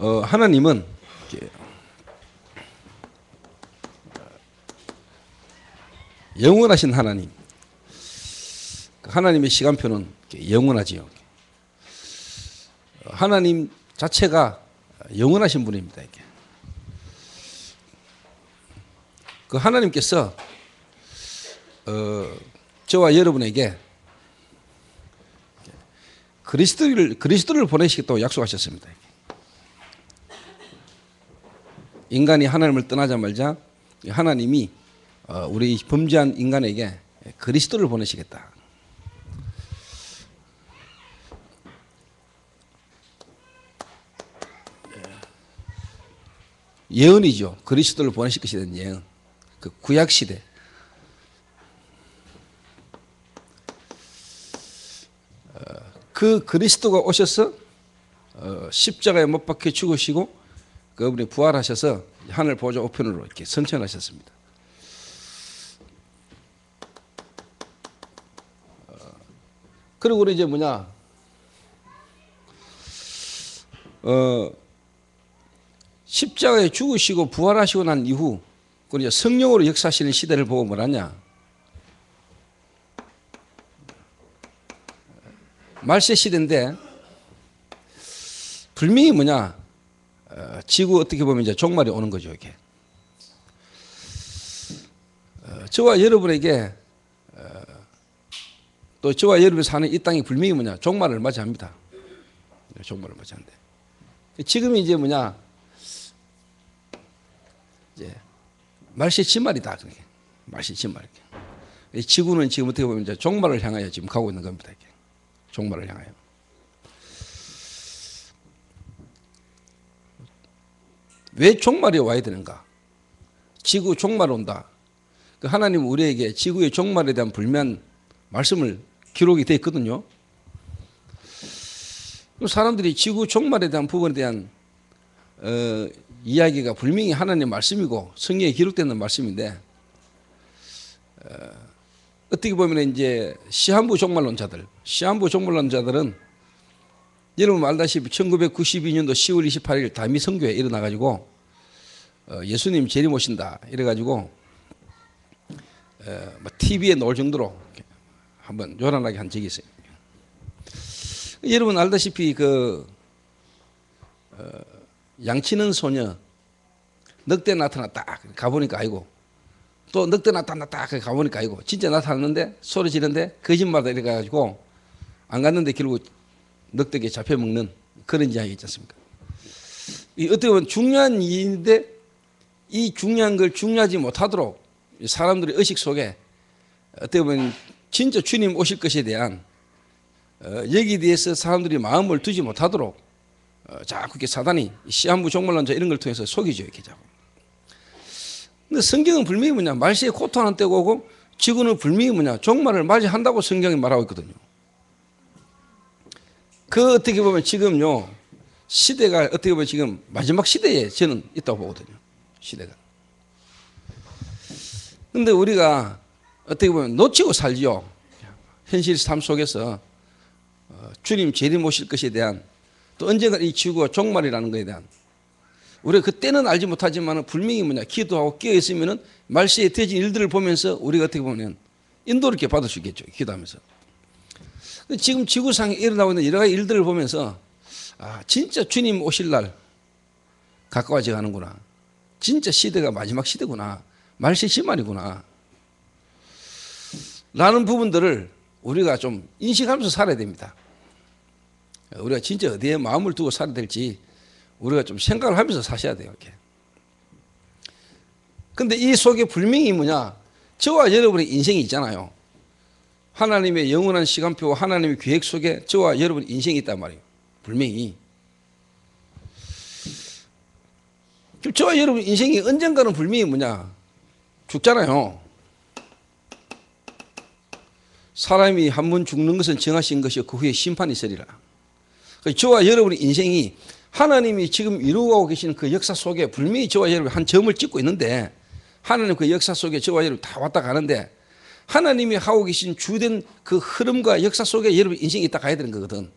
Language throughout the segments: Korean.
하나님은 영원하신 하나님, 하나님의 시간표는 영원하지요. 하나님 자체가 영원하신 분입니다. 이렇게. 그 하나님께서 저와 여러분에게 그리스도를 보내시겠다고 약속하셨습니다. 인간이 하나님을 떠나자마자 하나님이 우리 범죄한 인간에게 그리스도를 보내시겠다. 예언이죠. 그리스도를 보내실 것에 대한 예언. 그 구약 시대. 그 그리스도가 오셔서 십자가에 못 박혀 죽으시고 그분이 부활하셔서 하늘 보좌 우편으로 이렇게 승천하셨습니다. 그리고 우리 이제 십자가에 죽으시고 부활하시고 난 이후 이제 성령으로 역사하시는 시대를 보고 뭐라냐? 말세 시대인데 분명히 지구 어떻게 보면 이제 종말이 오는 거죠. 이게 저와 여러분에게 또 저와 여러분이 사는 이 땅이 분명히 종말을 맞이합니다. 종말을 맞이한대. 지금이 이제 이제 말세 진말이다. 말세 진말. 지구는 지금 어떻게 보면 이제 종말을 향하여 지금 가고 있는 겁니다. 이렇게. 종말을 향하여. 왜 종말이 와야 되는가? 지구 종말 온다. 하나님은 우리에게 지구의 종말에 대한 불면 말씀을 기록이 되어 있거든요. 사람들이 지구 종말에 대한 부분에 대한 이야기가 분명히 하나님의 말씀이고 성경에 기록되는 말씀인데 어떻게 보면 이제 시한부 종말론자들은 여러분 알다시피 1992년도 10월 28일 다미 선교에 일어나가지고 예수님 재림 오신다 이래가지고 TV에 나올 정도로 한번 요란하게 한 적이 있어요. 여러분 알다시피 양치는 소녀 늑대 나타났다 가보니까 아니고 또 늑대 나타났다 가보니까 아니고 진짜 나타났는데 소리 지르는데 거짓말다 이래가지고 안 갔는데 결국 늑대에 잡혀먹는 그런 이야기 있지 않습니까? 어떻게 보면 중요한 일인데 이 중요한 걸 중요하지 못하도록 사람들의 의식 속에 어떻게 보면 진짜 주님 오실 것에 대한 여기에 대해서 사람들이 마음을 두지 못하도록 자꾸 이렇게 사단이 시한부 종말론자 이런 걸 통해서 속이죠. 이렇게 자꾸. 근데 성경은 분명히 말세에 고통하는 때가 오고 지구는 분명히 종말을 맞이한다고 성경이 말하고 있거든요. 그 어떻게 보면 지금요 시대가 어떻게 보면 지금 마지막 시대에 저는 있다고 보거든요. 시대가. 근데 우리가 어떻게 보면 놓치고 살지요. 현실 삶 속에서 주님 재림 오실 것에 대한 또 언젠가 이 지구가 종말이라는 것에 대한 우리가 그때는 알지 못하지만 분명히 기도하고 깨어있으면 말세에 되어진 일들을 보면서 우리가 어떻게 보면 인도를 이렇게 받을 수 있겠죠. 기도하면서. 지금 지구상에 일어나고 있는 여러 가지 일들을 보면서 진짜 주님 오실 날 가까워져 가는구나. 진짜 시대가 마지막 시대구나. 말세 진말이구나. 라는 부분들을 우리가 좀 인식하면서 살아야 됩니다. 우리가 진짜 어디에 마음을 두고 살아야 될지 우리가 좀 생각을 하면서 사셔야 돼요. 이렇게. 근데 이 속에 분명히 저와 여러분의 인생이 있잖아요. 하나님의 영원한 시간표, 하나님의 계획 속에 저와 여러분의 인생이 있단 말이에요. 분명히. 저와 여러분 인생이 언젠가는 분명히 죽잖아요. 사람이 한 번 죽는 것은 정하신 것이요 그 후에 심판이 있으리라. 저와 여러분의 인생이 하나님이 지금 이루고 계시는 그 역사 속에 분명히 저와 여러분 한 점을 찍고 있는데 하나님 그 역사 속에 저와 여러분 다 왔다 가는데 하나님이 하고 계신 주된 그 흐름과 역사 속에 여러분 인생이 있다 가야 되는 거거든.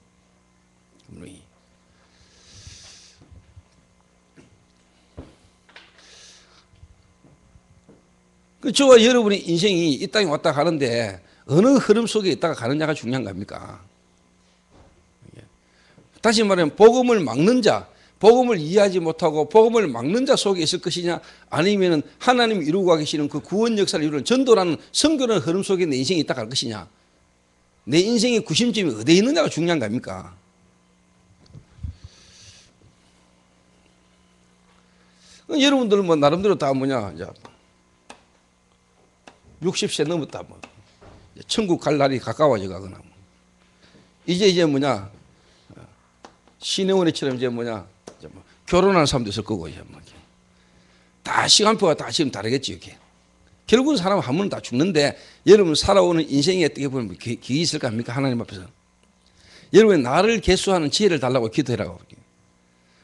저와 여러분의 인생이 이 땅에 왔다 가는데 어느 흐름 속에 있다가 가느냐가 중요한 겁니까? 다시 말하면 복음을 막는 자, 복음을 이해하지 못하고 복음을 막는 자 속에 있을 것이냐, 아니면 하나님이 이루고 계시는 그 구원 역사를 이루는 전도라는 선교라는 흐름 속에 내 인생이 있다 갈 것이냐, 내 인생의 구심점이 어디에 있느냐가 중요한 겁니까? 여러분들은 뭐 나름대로 다 뭐냐, 이제 60세 넘었다, 뭐 천국 갈 날이 가까워져 가거나, 이제 뭐냐, 신혜원이처럼 이제 뭐냐, 결혼하는 사람도 있을 거고, 이제 뭐 다 시간표가 다 지금 다르겠지, 이게. 결국은 사람은 한 번은 다 죽는데, 여러분 살아오는 인생에 어떻게 보면 기회 있을 거 아닙니까? 하나님 앞에서. 여러분 나를 개수하는 지혜를 달라고 기도해라고.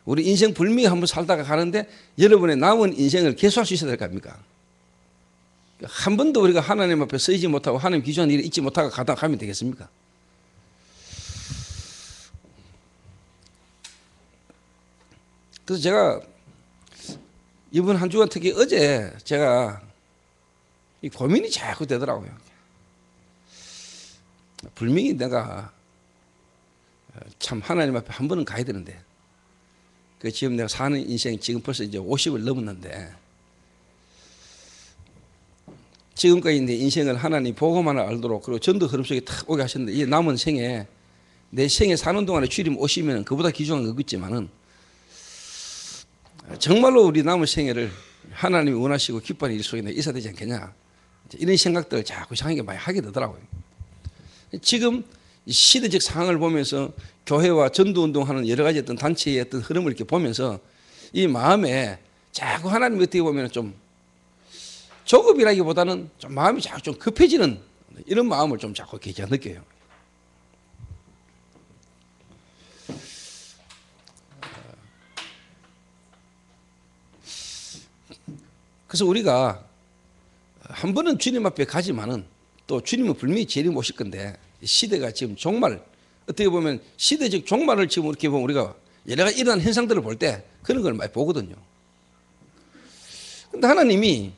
우리 인생 불미에 한번 살다가 가는데 여러분의 남은 인생을 개수할 수 있어야 될 거 아닙니까? 한 번도 우리가 하나님 앞에 서지 못하고 하나님 기준한 일을 잊지 못하고 가면 되겠습니까? 그래서 제가 이번 한 주간 특히 어제 제가 이 고민이 자꾸 되더라고요. 분명히 내가 참 하나님 앞에 한 번은 가야 되는데, 그 지금 내가 사는 인생 지금 벌써 이제 50을 넘었는데, 지금까지 내 인생을 하나님 보고만 알도록 그리고 전도 흐름 속에 탁 오게 하셨는데, 이 남은 생에 내 생에 사는 동안에 주님 오시면 그보다 귀중한 거 없겠지만은 정말로 우리 남은 생애를 하나님이 원하시고 기뻐하는 일 속에 있어야 되지 않겠냐, 이런 생각들을 자꾸 이상하게 많이 하게 되더라고요. 지금 시대적 상황을 보면서 교회와 전도운동하는 여러 가지 어떤 단체의 어떤 흐름을 이렇게 보면서 이 마음에 자꾸 하나님 어떻게 보면 좀 조급이라기보다는 좀 마음이 자꾸 좀 급해지는 이런 마음을 좀 자꾸 이렇게 느껴요. 그래서 우리가 한 번은 주님 앞에 가지만은 또 주님은 분명히 재림 오실 건데, 시대가 지금 종말, 어떻게 보면 시대적 종말을 지금 이렇게 보면 우리가 여러 가지 일어난 현상들을 볼 때 그런 걸 많이 보거든요. 근데 하나님이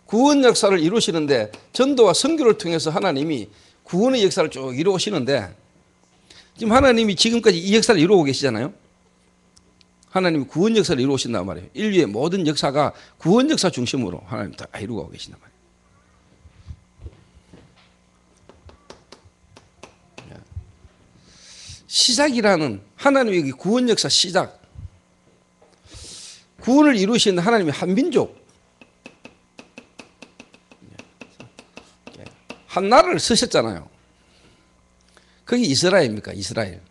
구원 역사를 이루시는데, 전도와 선교를 통해서 하나님이 구원의 역사를 쭉 이루시는데, 지금 하나님이 지금까지 이 역사를 이루고 계시잖아요. 하나님이 구원 역사를 이루신단 말이에요. 인류의 모든 역사가 구원 역사 중심으로 하나님 다 이루고 계신단 말이에요. 시작이라는 하나님의 구원 역사 시작, 구원을 이루신 하나님의 한 민족, 한 나라를 쓰셨잖아요. 그게 이스라엘입니까? 이스라엘.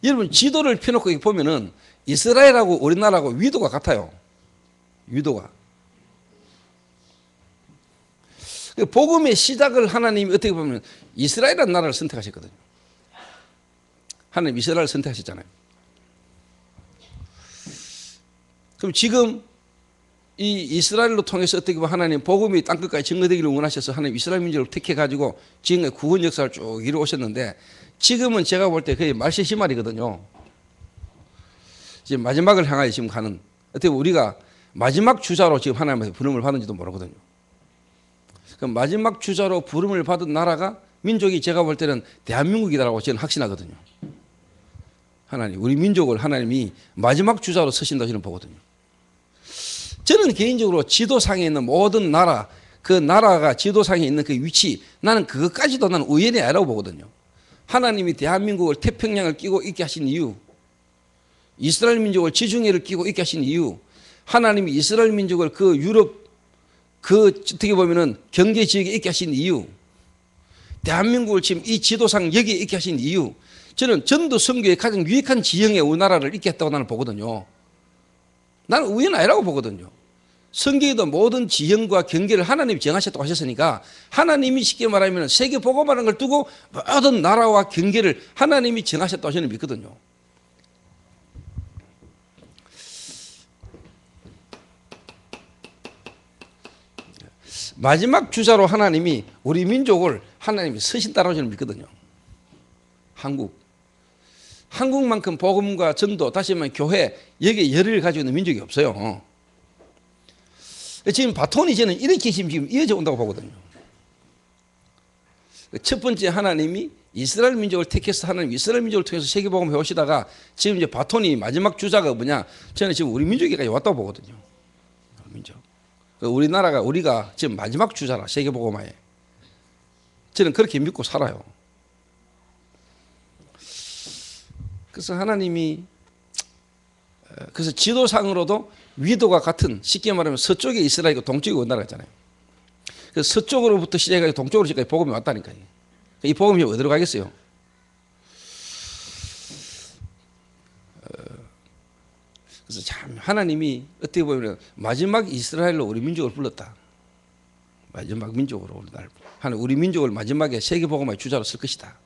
여러분 지도를 펴놓고 보면은 이스라엘하고 우리나라하고 위도가 같아요. 위도가. 복음의 시작을 하나님이 어떻게 보면 이스라엘이라는 나라를 선택하셨거든요. 하나님 이스라엘을 선택하셨잖아요. 그럼 지금 이 이스라엘로 통해서 어떻게 보면 하나님 복음이 땅끝까지 증거되기를 원하셔서 하나님 이스라엘 민족을 택해가지고 지금까지 구원 역사를 쭉 이루어오셨는데, 지금은 제가 볼 때 거의 말세시말이거든요. 지금 마지막을 향하여 지금 가는, 어떻게 보면 우리가 마지막 주자로 지금 하나님한테 부름을 받은지도 모르거든요. 그럼 마지막 주자로 부름을 받은 나라가, 민족이 제가 볼 때는 대한민국이다라고 저는 확신하거든요. 하나님, 우리 민족을 하나님이 마지막 주자로 쓰신다고 저는 보거든요. 저는 개인적으로 지도상에 있는 모든 나라, 그 나라가 지도상에 있는 그 위치, 나는 그것까지도 나는 우연이 아니라고 보거든요. 하나님이 대한민국을 태평양을 끼고 있게 하신 이유, 이스라엘 민족을 지중해를 끼고 있게 하신 이유, 하나님이 이스라엘 민족을 그 유럽 그 어떻게 보면은 경계 지역에 있게 하신 이유, 대한민국을 지금 이 지도상 여기에 있게 하신 이유, 저는 전도 선교의 가장 유익한 지형에 우리나라를 있게 했다고 나는 보거든요. 나는 우연 아니라고 보거든요. 성경에도 모든 지형과 경계를 하나님이 정하셨다고 하셨으니까, 하나님이 쉽게 말하면 세계 복음이라는 걸 두고 모든 나라와 경계를 하나님이 정하셨다고 저는 믿거든요. 마지막 주자로 하나님이 우리 민족을 하나님이 쓰신다고 저는 믿거든요. 한국 한국만큼 복음과 전도, 다시 말하면 교회, 여기에 열의를 가지고 있는 민족이 없어요. 지금 바톤이 저는 이렇게 지금 이어져 온다고 보거든요. 첫 번째, 하나님이 이스라엘 민족을 택해서 하나님 이스라엘 민족을 통해서 세계복음을 해오시다가 지금 이제 바톤이 마지막 주자가 뭐냐? 저는 지금 우리 민족에까지 왔다고 보거든요. 민족. 우리가 지금 마지막 주자라, 세계복음화에. 저는 그렇게 믿고 살아요. 그래서 하나님이, 그래서 지도상으로도 위도가 같은, 쉽게 말하면 서쪽에 이스라엘이고 동쪽에 원나라가 있잖아요. 그래서 서쪽으로부터 시작해서 동쪽으로 지금까지 복음이 왔다니까요. 이 복음이 어디로 가겠어요? 그래서 참 하나님이 어떻게 보면 마지막 이스라엘로 우리 민족을 불렀다. 마지막 민족으로 하나님 우리 민족을 마지막에 세계복음의 주자로 쓸 것이다.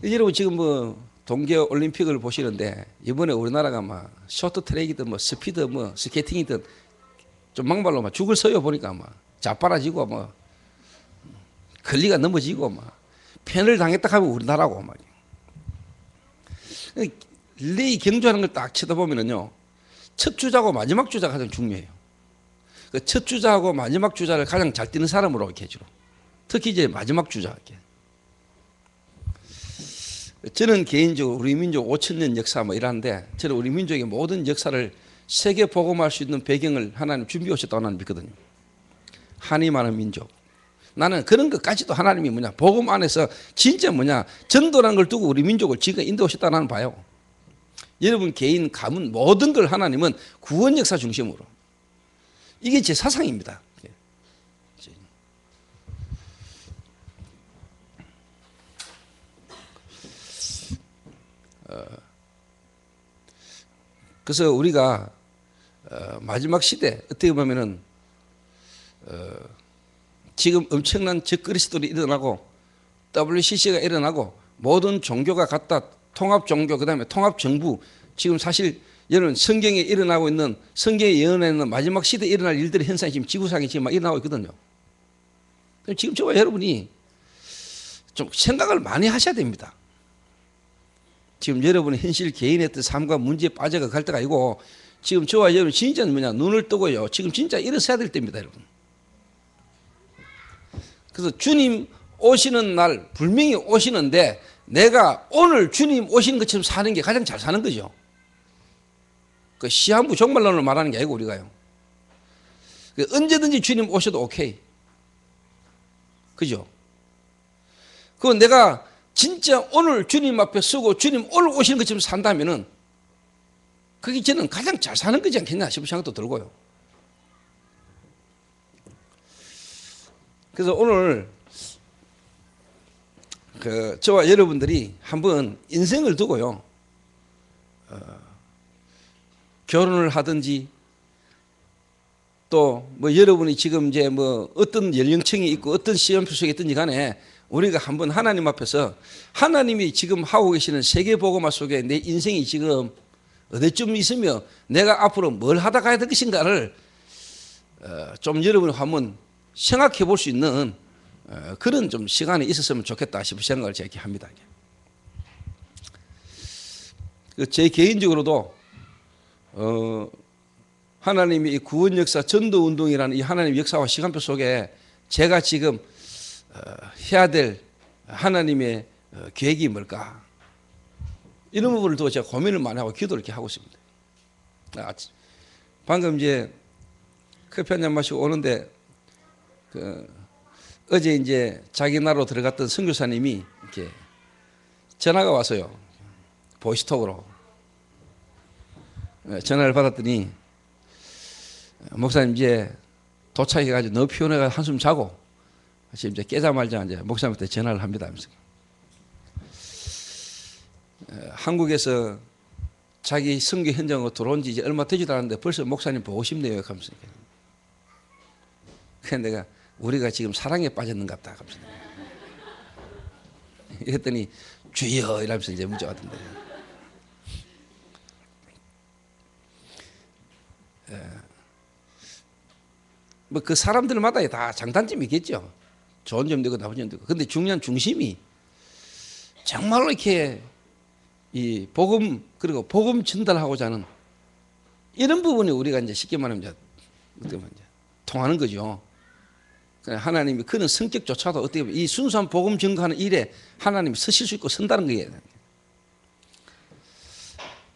여러분 지금 뭐 동계 올림픽을 보시는데 이번에 우리나라가 막 쇼트트랙이든 뭐 스피드 뭐 스케이팅이든 좀 막말로 막 죽을 서요 보니까 막 자빠라지고 뭐 걸리가 넘어지고 막 편을 당했다 하면 우리나라고 막 릴레이 경주하는 걸 딱 쳐다보면은요 첫 주자하고 마지막 주자가 가장 중요해요. 그 첫 주자하고 마지막 주자를 가장 잘 뛰는 사람으로 이렇게 주로 특히 이제 마지막 주자 이렇게. 저는 개인적으로 우리 민족 5,000년 역사 뭐 이러는데 저는 우리 민족의 모든 역사를 세계 복음할 수 있는 배경을 하나님 준비해 오셨다고 나는 믿거든요. 한이 많은 민족. 나는 그런 것까지도 하나님이 뭐냐 복음 안에서 진짜 뭐냐 전도라는 걸 두고 우리 민족을 지금 인도해 오셨다고 나는 봐요. 여러분 개인 가문 모든 걸 하나님은 구원 역사 중심으로. 이게 제 사상입니다. 그래서 우리가 마지막 시대 어떻게 보면은 지금 엄청난 적그리스도들이 일어나고 WCC가 일어나고 모든 종교가 갖다 통합 종교 그다음에 통합 정부 지금 사실 여러분 성경에 일어나고 있는 성경에 예언해 있는 마지막 시대에 일어날 일들의 현상이 지금 지구상에 지금 막 일어나고 있거든요. 지금 저와 여러분이 좀 생각을 많이 하셔야 됩니다. 지금 여러분의 현실 개인의 어떤 삶과 문제에 빠져가 갈 때가 아니고 지금 저와 여러분 진짜 뭐냐 눈을 뜨고요. 지금 진짜 일어서야 될 때입니다, 여러분. 그래서 주님 오시는 날 분명히 오시는데 내가 오늘 주님 오시는 것처럼 사는 게 가장 잘 사는 거죠. 그 시한부 종말론을 말하는 게 아니고 우리가요. 언제든지 주님 오셔도 오케이. 그죠? 그건 내가 진짜 오늘 주님 앞에 서고 주님 오늘 오시는 것처럼 산다면은 그게 저는 가장 잘 사는 거지 않겠냐 싶은 생각도 들고요. 그래서 오늘 저와 여러분들이 한번 인생을 두고요. 결혼을 하든지 또 뭐 여러분이 지금 이제 뭐 어떤 연령층이 있고 어떤 시험표 속에 있든지 간에 우리가 한번 하나님 앞에서 하나님이 지금 하고 계시는 세계복음화 속에 내 인생이 지금 어디쯤 있으며 내가 앞으로 뭘 하다 가야 될 것인가를 좀 여러분이 한번 생각해 볼 수 있는 그런 좀 시간이 있었으면 좋겠다 싶은 생각을 제가 이렇게 합니다. 제 개인적으로도 하나님의 이 구원 역사 전도 운동이라는 이 하나님의 역사와 시간표 속에 제가 지금 해야 될 하나님의 계획이 뭘까? 이런 부분을 두고 제가 고민을 많이 하고 기도를 이렇게 하고 있습니다. 방금 이제 커피 한 잔 마시고 오는데 어제 이제 자기 나라로 들어갔던 선교사님이 이렇게 전화가 왔어요. 보이스톡으로 전화를 받았더니 목사님 이제 도착해가지고 너무 피곤해가 한숨 자고 지금 이제 깨자마자 이제 목사님한테 전화를 합니다. 하면서 한국에서 자기 선교 현장으로 들어온 지 이제 얼마 되지도 않았는데 벌써 목사님 보고 싶네요. 하면서 그래서 내가 우리가 지금 사랑에 빠졌는가 보다. 하면서 이랬더니 주여 이러면서 이제 문자 왔던데. 뭐 그 사람들마다 다 장단점이 있겠죠. 좋은 점도 있고 나쁜 점도 있고. 근데 중요한 중심이 정말로 이렇게 이 복음 그리고 복음 전달하고자 하는 이런 부분이 우리가 이제 쉽게 말하면 이제 어떻게 보면 이제 통하는 거죠. 하나님이 그런 성격조차도 어떻게 보면 이 순수한 복음 전가하는 일에 하나님이 서실 수 있고 선다는 거예요.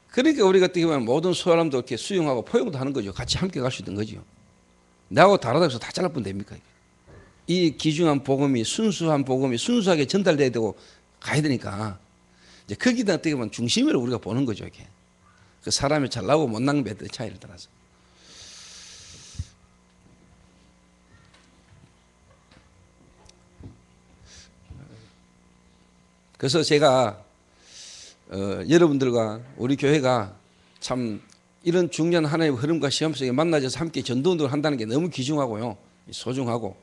그러니까 우리가 어떻게 보면 모든 사람도 이렇게 수용하고 포용도 하는 거죠. 같이 함께 갈 수 있는 거죠. 나하고 다르다고 해서 다 잘라보면 됩니까? 이 귀중한 복음이 순수한 복음이 순수하게 전달돼야 되고 가야 되니까 이제 거기다 어떻게 보면 중심으로 우리가 보는 거죠. 이게 그 사람이 잘나고 못난 몇 차이를 따라서. 그래서 제가 여러분들과 우리 교회가 참 이런 중요한 하나님의 흐름과 시험 속에 만나서 함께 전도운동을 한다는 게 너무 귀중하고요. 소중하고.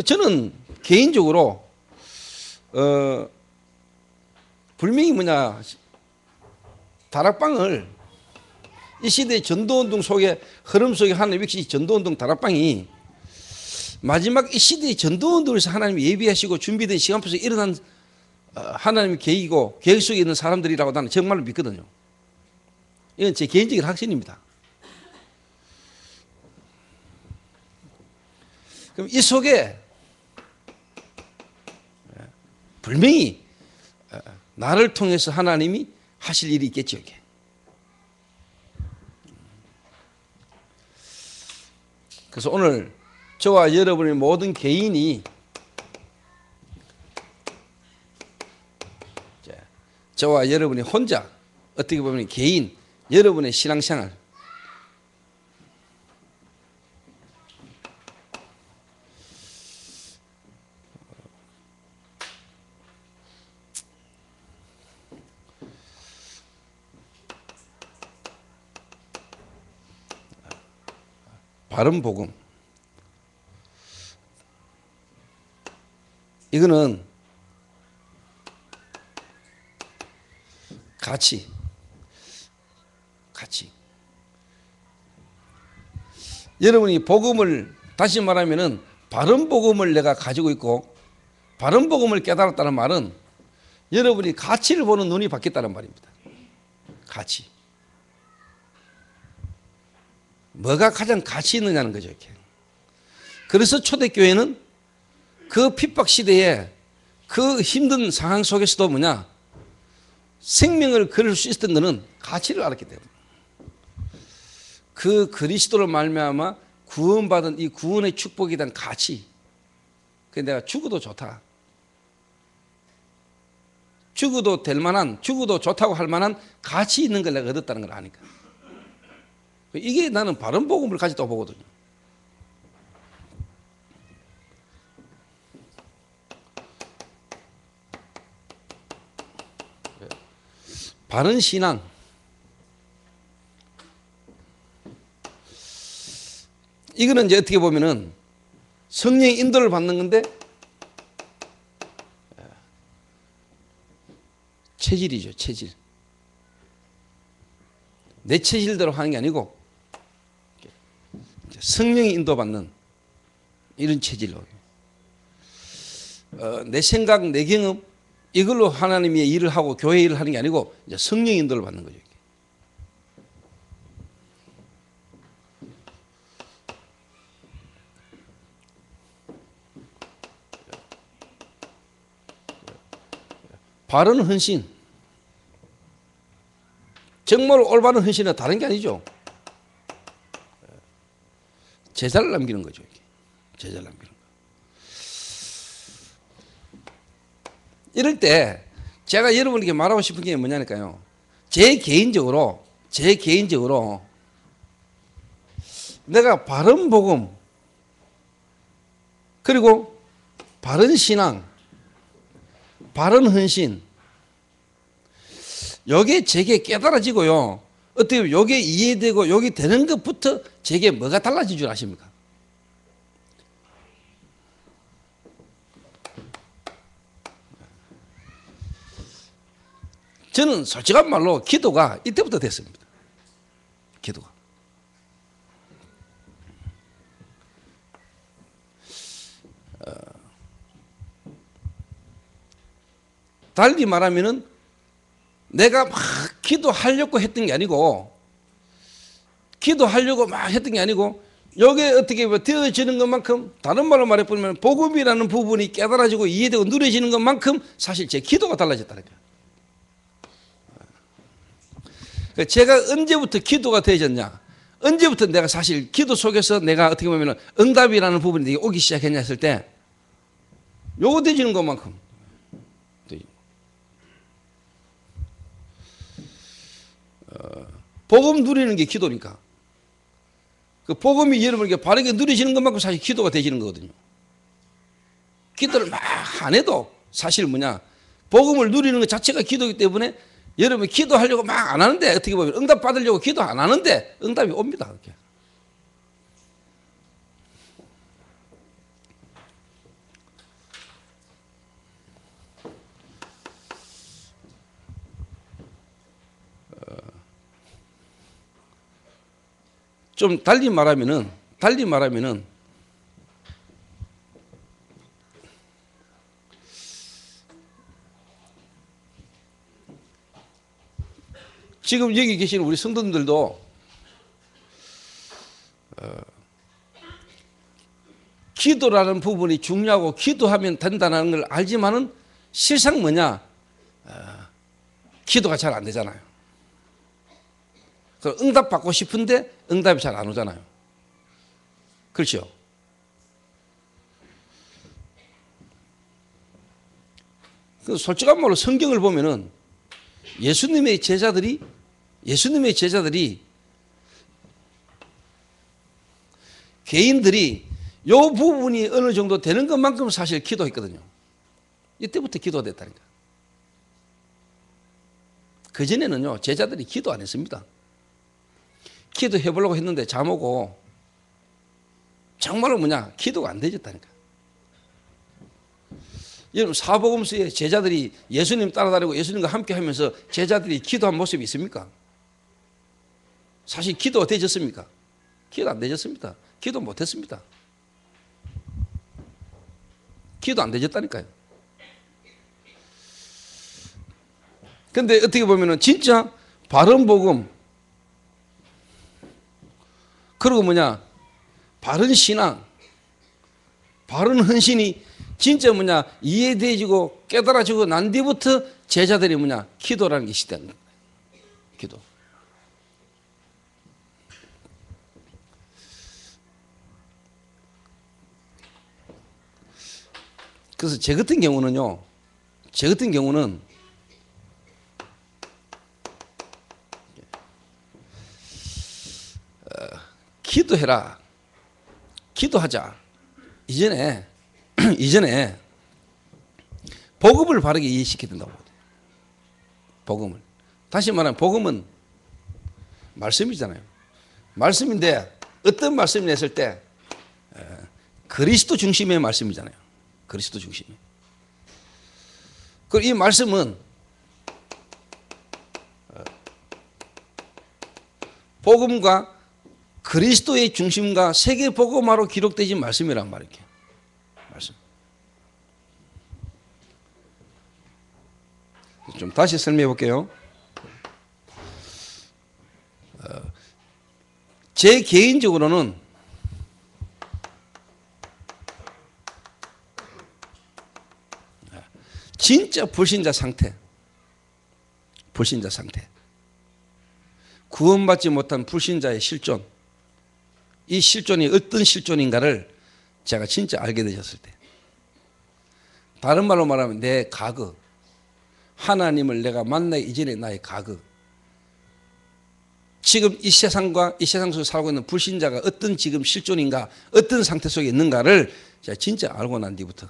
저는 개인적으로 분명히 다락방을 이 시대의 전도운동 속에 흐름 속에 하나님 역시 전도운동 다락방이 마지막 이 시대의 전도운동에서 하나님이 예비하시고 준비된 시간 속에 일어난 하나님의 계획이고 계획 속에 있는 사람들이라고 나는 정말로 믿거든요. 이건 제 개인적인 확신입니다. 그럼 이 속에 분명히 나를 통해서 하나님이 하실 일이 있겠죠. 이게. 그래서 오늘 저와 여러분의 모든 개인이 저와 여러분이 혼자 어떻게 보면 개인 여러분의 신앙생활 바른 복음 이거는 같이 여러분이 복음을 다시 말하면은 바른 복음을 내가 가지고 있고 바른 복음을 깨달았다는 말은 여러분이 가치를 보는 눈이 바뀌었다는 말입니다. 가치. 뭐가 가장 가치 있느냐는 거죠. 이렇게. 그래서 초대교회는 그 핍박 시대에 그 힘든 상황 속에서도 생명을 걸을 수 있었던 것은 가치를 알았기 때문에 그 그리스도를 말미암아 구원받은 이 구원의 축복에 대한 가치 그 내가 죽어도 좋다 죽어도 될 만한 죽어도 좋다고 할 만한 가치 있는 걸 내가 얻었다는 걸 아니까 이게 나는 바른 복음을 가지고 보거든요. 바른 신앙 이거는 이제 어떻게 보면은 성령의 인도를 받는 건데 체질이죠. 체질. 내 체질대로 하는 게 아니고 성령의 인도받는 이런 체질로 내 생각, 내 경험 이걸로 하나님의 일을 하고 교회 일을 하는 게 아니고 이제 성령의 인도를 받는 거죠. 바른 헌신. 정말 올바른 헌신은 다른 게 아니죠. 제사를 남기는 거죠. 제사를 남기는 거. 이럴 때 제가 여러분에게 말하고 싶은 게 뭐냐니까요. 제 개인적으로 내가 바른 복음 그리고 바른 신앙 바른 헌신 요게 제게 깨달아지고요. 어떻게 보면 요게 이해되고 요게 되는 것부터 제게 뭐가 달라진 줄 아십니까? 저는 솔직한 말로 기도가 이때부터 됐습니다. 기도가. 달리 말하면은 내가 막 기도하려고 했던 게 아니고, 기도하려고 막 했던 게 아니고, 여기에 어떻게 되어지는 것만큼, 다른 말로 말해보면 복음이라는 부분이 깨달아지고 이해되고 누려지는 것만큼 사실 제 기도가 달라졌다는 거예요. 제가 언제부터 기도가 되어졌냐, 언제부터 내가 사실 기도 속에서 내가 어떻게 보면 응답이라는 부분이 오기 시작했냐 했을 때, 요거 되어지는 것만큼. 복음 누리는 게 기도니까. 그 복음이 여러분에게 바르게 누려지는 것만큼 사실 기도가 되지는 거거든요. 기도를 막 안 해도 사실 뭐냐, 복음을 누리는 것 자체가 기도이기 때문에 여러분이 기도하려고 막 안 하는데, 어떻게 보면 응답 받으려고 기도 안 하는데 응답이 옵니다. 그렇게. 좀 달리 말하면은 지금 여기 계시는 우리 성도님들도 기도라는 부분이 중요하고 기도하면 된다는 걸 알지만은 실상 뭐냐, 기도가 잘 안 되잖아요. 응답 받고 싶은데 응답이 잘 안 오잖아요. 그렇죠? 그 솔직한 말로 성경을 보면은 예수님의 제자들이 개인들이 요 부분이 어느 정도 되는 것만큼 사실 기도했거든요. 이때부터 기도가 됐다니까. 그전에는요, 제자들이 기도 안 했습니다. 기도해보려고 했는데 잠 오고, 정말로 뭐냐, 기도가 안 되졌다니까. 여러분, 사복음서에 제자들이 예수님 따라다니고 예수님과 함께 하면서 제자들이 기도한 모습이 있습니까? 사실 기도가 되졌습니까? 기도 안 되졌습니다. 기도 못 했습니다. 기도 안 되졌다니까요. 근데 어떻게 보면은 진짜 바른 복음, 그리고 뭐냐, 바른 신앙, 바른 헌신이 진짜 뭐냐, 이해되어지고 깨달아지고 난 뒤부터 제자들이 뭐냐, 기도라는 게 시작된 거예요. 기도. 그래서 제 같은 경우는 기도해라, 기도하자. 이전에 복음을 바르게 이해시켜야 된다고. 복음을. 다시 말하면 복음은 말씀이잖아요. 말씀인데 어떤 말씀을 했을 때 그리스도 중심의 말씀이잖아요. 그리스도 중심이. 그리고 이 말씀은 복음과 그리스도의 중심과 세계 복음화로 기록되진 말씀이란 말이에요. 말씀. 좀 다시 설명해 볼게요. 제 개인적으로는 진짜 불신자 상태, 구원받지 못한 불신자의 실존, 이 실존이 어떤 실존인가를 제가 진짜 알게 되셨을 때, 다른 말로 말하면 내 과거, 하나님을 내가 만나기 이전의 나의 과거, 지금 이 세상과 이 세상 속에 살고 있는 불신자가 어떤 지금 실존인가, 어떤 상태 속에 있는가를 제가 진짜 알고 난 뒤부터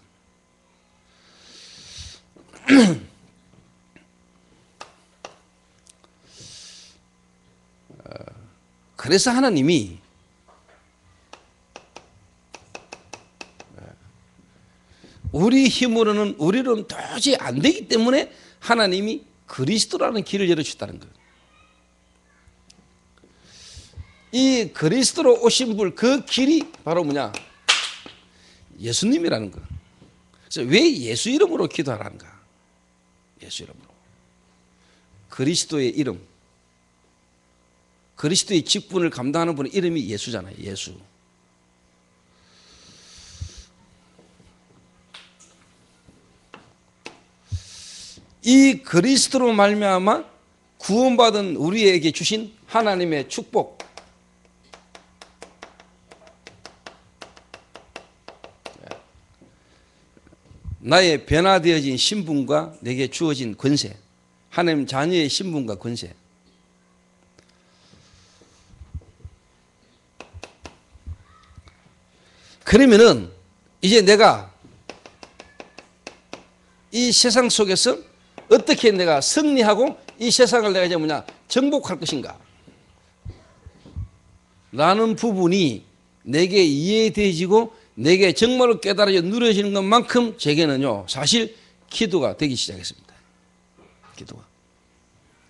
그래서 하나님이 우리 힘으로는 도저히 안 되기 때문에 하나님이 그리스도라는 길을 열어주셨다는 거예요. 이 그리스도로 오신 분, 그 길이 바로 뭐냐? 예수님이라는 거예요. 그래서 왜 예수 이름으로 기도하라는가? 예수 이름으로. 그리스도의 이름, 그리스도의 직분을 감당하는 분의 이름이 예수잖아요. 예수. 이 그리스도로 말미암아 구원받은 우리에게 주신 하나님의 축복, 나의 변화되어진 신분과 내게 주어진 권세, 하나님 자녀의 신분과 권세. 그러면은 이제 내가 이 세상 속에서 어떻게 내가 승리하고 이 세상을 내가 이제 뭐냐 정복할 것인가 라는 부분이 내게 이해되어지고 내게 정말로 깨달아져 누려지는 것만큼 제게는요 사실 기도가 되기 시작했습니다. 기도가.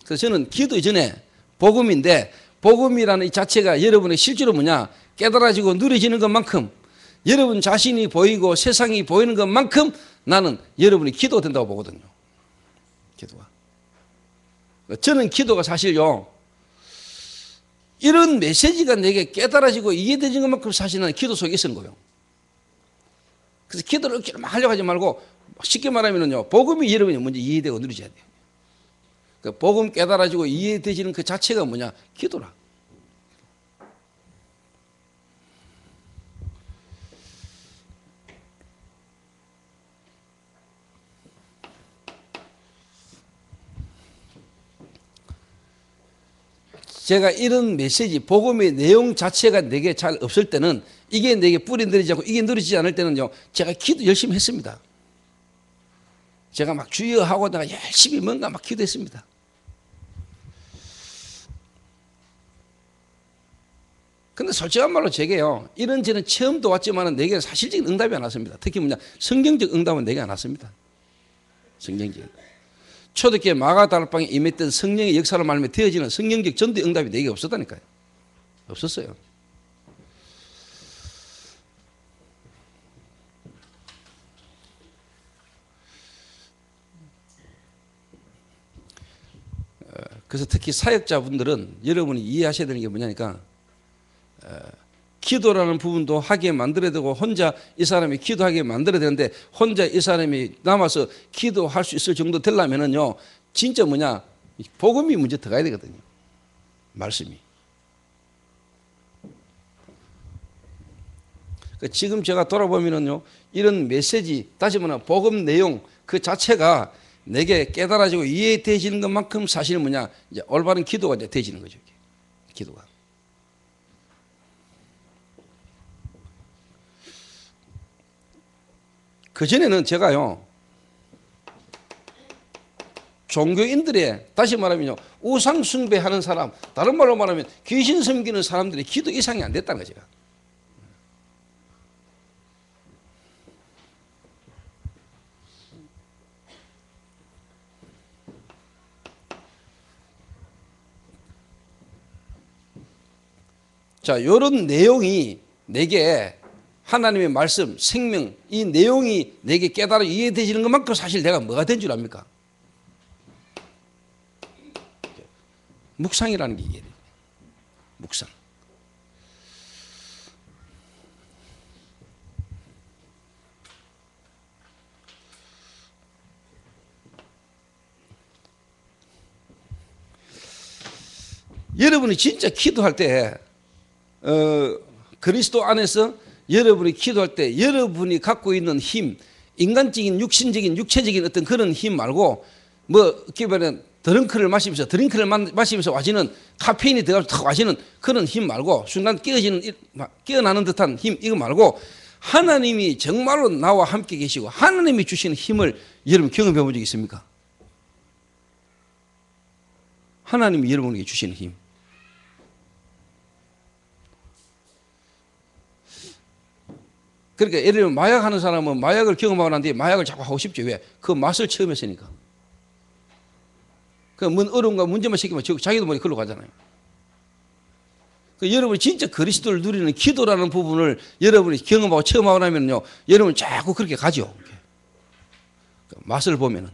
그래서 저는 기도 이전에 복음인데, 복음이라는 이 자체가 여러분의 실제로 뭐냐 깨달아지고 누려지는 것만큼, 여러분 자신이 보이고 세상이 보이는 것만큼 나는 여러분이 기도가 된다고 보거든요. 기도가. 저는 기도가 사실요 이런 메시지가 내게 깨달아지고 이해되는 것만큼 사실 나는 기도 속에 있는 거예요. 그래서 기도를 억지로 막 하려고 하지 말고 쉽게 말하면요 복음이 여러분이 먼저 이해되고 누려져야 돼요. 그 복음 깨달아지고 이해되지는 그 자체가 뭐냐 기도라. 제가 이런 메시지, 복음의 내용 자체가 내게 잘 없을 때는, 이게 내게 뿌리 내리지 않고 이게 누리지 않을 때는요 제가 기도 열심히 했습니다. 제가 막 주여 하고 내가 열심히 뭔가 막 기도했습니다. 근데 솔직한 말로 제게요 이런저런 체험도 왔지만 내게 사실적인 응답이 안 왔습니다. 특히 뭐냐 성경적 응답은 내게 안 왔습니다. 성경적. 초대교회 마가다락방에 임했던 성령의 역사로 말하면 되어지는 성경적 전도의 응답이 내게 없었다니까요. 없었어요. 그래서 특히 사역자분들은 여러분이 이해하셔야 되는 게 뭐냐니까 기도라는 부분도 하게 만들어야 되고 혼자 이 사람이 기도하게 만들어야 되는데 혼자 이 사람이 남아서 기도할 수 있을 정도 되려면은요 진짜 뭐냐 복음이 먼저 들어가야 되거든요. 말씀이. 지금 제가 돌아보면은요 이런 메시지 다시 말하면 복음 내용 그 자체가 내게 깨달아지고 이해되어지는 것만큼 사실은 뭐냐 이제 올바른 기도가 이제 되어지는 거죠. 기도가. 그전에는 제가요 종교인들의 다시 말하면요 우상 숭배하는 사람, 다른 말로 말하면 귀신 섬기는 사람들의 기도 이상이 안 됐다는 거죠. 자, 이런 내용이 내게 하나님의 말씀, 생명, 이 내용이 내게 깨달아 이해되시는 것만큼 사실 내가 뭐가 된 줄 압니까? 묵상이라는 게 이해돼요. 묵상. 여러분이 진짜 기도할 때 그리스도 안에서 여러분이 기도할 때 여러분이 갖고 있는 힘, 인간적인 육신적인 육체적인 어떤 그런 힘 말고 뭐 어떻게 보면 드링크를 마시면서 와지는 카페인이 들어가서 탁 와지는 그런 힘 말고 순간 깨어나는 듯한 힘 이거 말고 하나님이 정말로 나와 함께 계시고 하나님이 주시는 힘을 여러분 경험해 본 적 있습니까? 하나님이 여러분에게 주시는 힘. 그러니까 예를 들면 마약하는 사람은 마약을 경험하고 난 뒤에 마약을 자꾸 하고 싶죠. 왜? 그 맛을 처음 했으니까. 그 어려움과 문제만 생기면 자기도 모르게 그걸로 가잖아요. 여러분이 진짜 그리스도를 누리는 기도라는 부분을 여러분이 경험하고 처음 하고 나면요, 여러분 자꾸 그렇게 가죠. 맛을 보면은.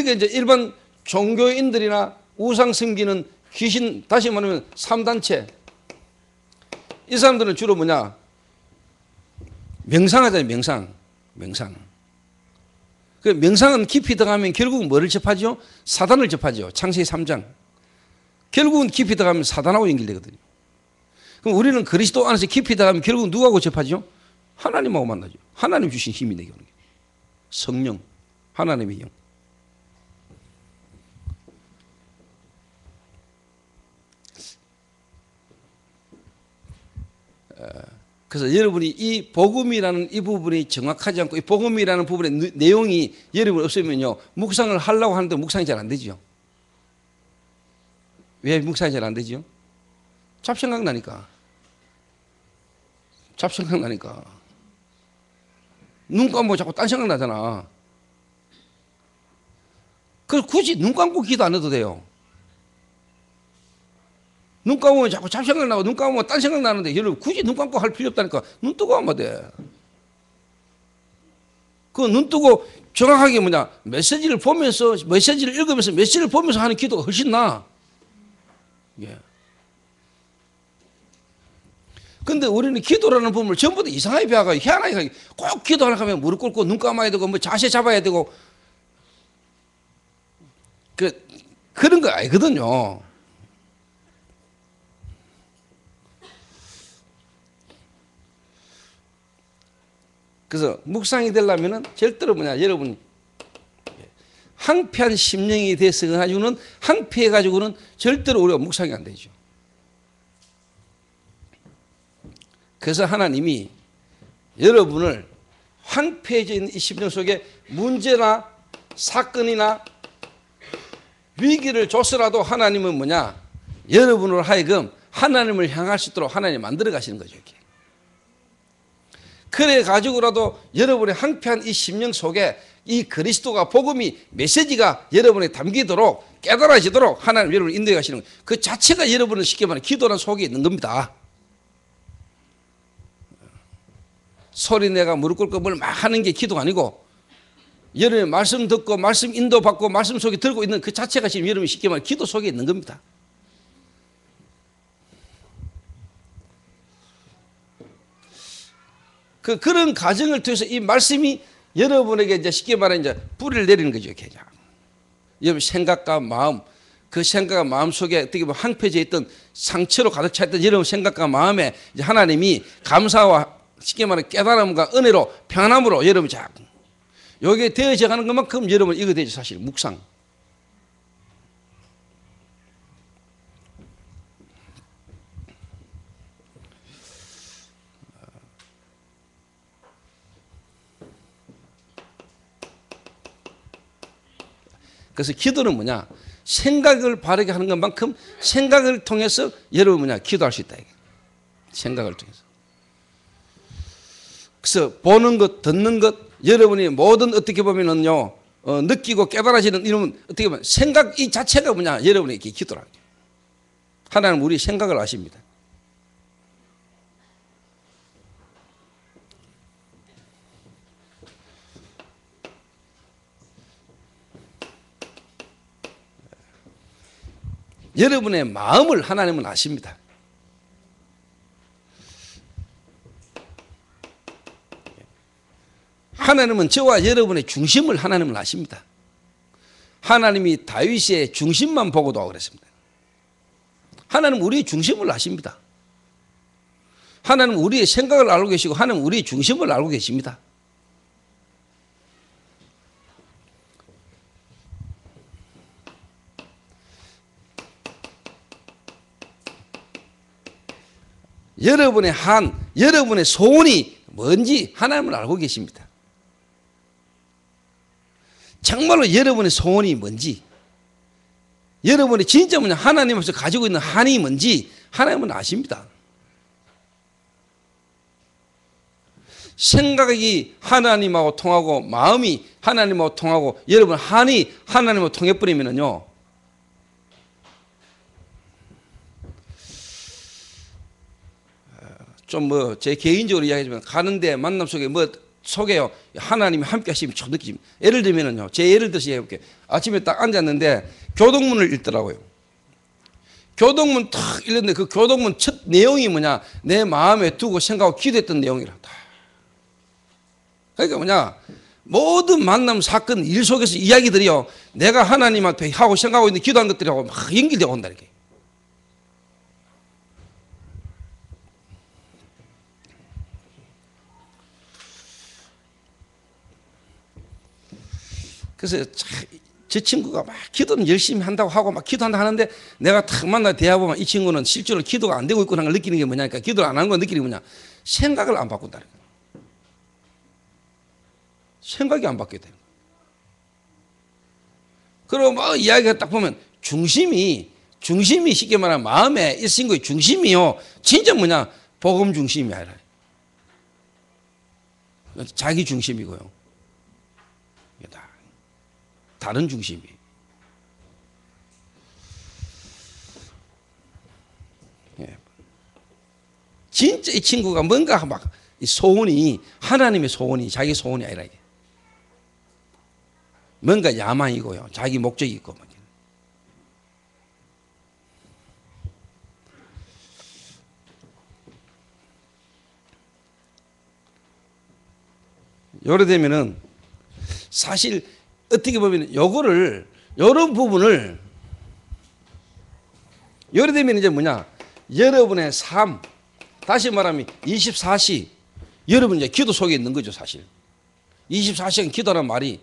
그러니까 이제 일반 종교인들이나 우상 섬기는 귀신, 다시 말하면 3단체, 이 사람들은 주로 뭐냐? 명상하잖아요. 명상. 그 명상은 깊이 들어가면 결국은 뭐를 접하죠? 사단을 접하죠. 창세기 3장. 결국은 깊이 들어가면 사단하고 연결되거든요. 그럼 우리는 그리스도 안에서 깊이 들어가면 결국은 누구하고 접하죠? 하나님하고 만나죠. 하나님 주신 힘이 내게 오는 게. 성령, 하나님의 영. 그래서 여러분이 이 복음이라는 이 부분이 정확하지 않고 이 복음이라는 부분의 내용이 여러분 없으면요, 묵상을 하려고 하는데 묵상이 잘 안 되죠. 왜 묵상이 잘 안 되죠? 잡생각 나니까. 눈 감고 자꾸 딴 생각 나잖아. 그래서 굳이 눈 감고 기도 안 해도 돼요. 눈 감으면 자꾸 잡생각 나고 눈 감으면 딴 생각 나는데 여러분 굳이 눈 감고 할 필요 없다니까. 눈 뜨고 하면 돼. 그 눈 뜨고 정확하게 뭐냐, 메시지를 보면서, 메시지를 읽으면서 메시지를 보면서 하는 기도가 훨씬 나아. 예. 근데 우리는 기도라는 부분을 전부 다 이상하게 배워가 희한하게 꼭 기도하려고 하면 무릎 꿇고 눈 감아야 되고 뭐 자세 잡아야 되고 그런 거 아니거든요. 그래서 묵상이 되려면은 절대로 뭐냐, 여러분 항폐한 심령이 돼서 가지고는, 항폐해 가지고는 절대로 우리가 묵상이 안 되죠. 그래서 하나님이 여러분을 황폐해져 있는 이 심령 속에 문제나 사건이나 위기를 줬으라도 하나님은 뭐냐, 여러분으로 하여금 하나님을 향할 수 있도록 하나님이 만들어 가시는 거죠. 이렇게. 그래 가지고라도 여러분의 황폐한 이 심령 속에 이 그리스도가, 복음이, 메시지가 여러분에 담기도록, 깨달아지도록 하나님 여러분을 인도해 가시는 거예요. 그 자체가 여러분을 쉽게 말하면 기도라는 속에 있는 겁니다. 소리내가 무릎 꿇고 뭘 막 하는 게 기도가 아니고, 여러분의 말씀 듣고 말씀 인도받고 말씀 속에 들고 있는 그 자체가 지금 여러분이 쉽게 말하면 기도 속에 있는 겁니다. 그런 과정을 통해서 이 말씀이 여러분에게 이제 쉽게 말하면 이제 뿌리를 내리는 거죠. 이렇게. 여러분 생각과 마음, 그 생각과 마음 속에 어떻게 보면 황폐해져 있던 상처로 가득 차 있던 여러분 생각과 마음에 이제 하나님이 감사와 쉽게 말하면 깨달음과 은혜로, 평안함으로 여러분 자꾸 여기에 되어져 가는 것만큼 여러분 이거 되죠. 사실 묵상. 그래서 기도는 뭐냐, 생각을 바르게 하는 것만큼 생각을 통해서 여러분 뭐냐, 기도할 수 있다. 생각을 통해서. 그래서 보는 것, 듣는 것, 여러분이 모든 어떻게 보면은요, 느끼고 깨달아지는 이런 어떻게 보면 생각 이 자체가 뭐냐, 여러분에게 기도라는 거예요. 하나님 우리 생각을 아십니다. 여러분의 마음을 하나님은 아십니다. 하나님은 저와 여러분의 중심을 하나님은 아십니다. 하나님이 다윗의 중심만 보고도 그랬습니다. 하나님은 우리의 중심을 아십니다. 하나님은 우리의 생각을 알고 계시고 하나님은 우리의 중심을 알고 계십니다. 여러분의 소원이 뭔지 하나님은 알고 계십니다. 정말로 여러분의 소원이 뭔지, 여러분이 진짜 뭐냐, 하나님 앞에서 가지고 있는 한이 뭔지 하나님은 아십니다. 생각이 하나님하고 통하고 마음이 하나님하고 통하고 여러분 한이 하나님하고 통해버리면은요, 좀 뭐 제 개인적으로 이야기하지만 가는데 만남 속에 뭐 속에요 하나님이 함께 하시면 좀 느끼집니다. 예를 들면은요, 제 예를 들어서 해볼게요. 아침에 딱 앉았는데 교동문을 읽더라고요. 교동문 탁 읽는데 그 교동문 첫 내용이 뭐냐, 내 마음에 두고 생각하고 기도했던 내용이라. 그러니까 뭐냐, 모든 만남 사건 일 속에서 이야기들이요, 내가 하나님 앞에 하고 생각하고 있는 기도한 것들하고 막 연결되어 온다 이렇게. 그래서 저 친구가 막 기도는 열심히 한다고 하고 막 기도한다 하는데, 내가 탁 만나 대화보면 이 친구는 실제로 기도가 안 되고 있구나 걸 느끼는 게 뭐냐니까, 기도를 안 하는 걸 느끼는 게 뭐냐, 생각을 안 바꾼다는 거예요. 생각이 안 바뀌게 되는 거예요. 그리고 뭐 이야기가 딱 보면 중심이 쉽게 말하면 마음에 이 친구의 중심이요, 진짜 뭐냐, 복음 중심이 아니라 자기 중심이고요. 다른 중심이. 예. 진짜 이 친구가 뭔가 막 소원이, 하나님의 소원이 자기 소원이 아니라 이게 뭔가 야망이고요, 자기 목적이 있고. 요래 되면은 사실 어떻게 보면 요거를, 이런 부분을 요래 되면 이제 뭐냐, 여러분의 삶, 다시 말하면 24시, 여러분 이제 기도 속에 있는 거죠. 사실 24시간 기도라는 말이,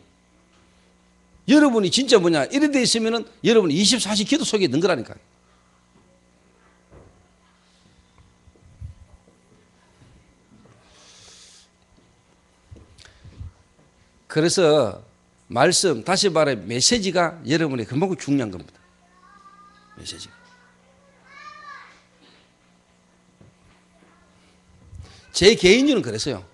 여러분이 진짜 뭐냐, 이래 돼 있으면은 여러분이 24시 기도 속에 있는 거라니까요. 그래서 말씀, 다시 말해 메시지가 여러분의 그만큼 중요한 겁니다. 메시지가. 제 개인적으로는 그랬어요.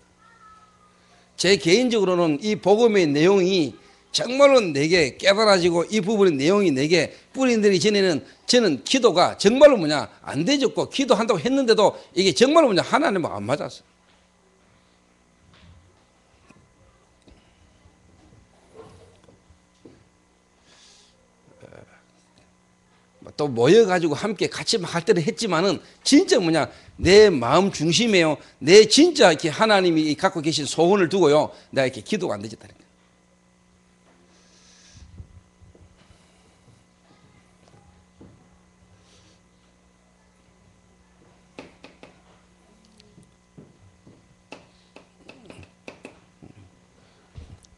제 개인적으로는 이 복음의 내용이 정말로 내게 깨달아지고 이 부분의 내용이 내게 뿌리내리기 전에는 저는 기도가 정말로 뭐냐, 안 되졌고, 기도한다고 했는데도 이게 정말로 뭐냐, 하나님하고 안 맞았어요. 또 모여가지고 함께 같이 막 할 때는 했지만은 진짜 뭐냐, 내 마음 중심에요, 내 진짜 이렇게 하나님이 갖고 계신 소원을 두고요, 내가 이렇게 기도가 안 되졌다는 거예요.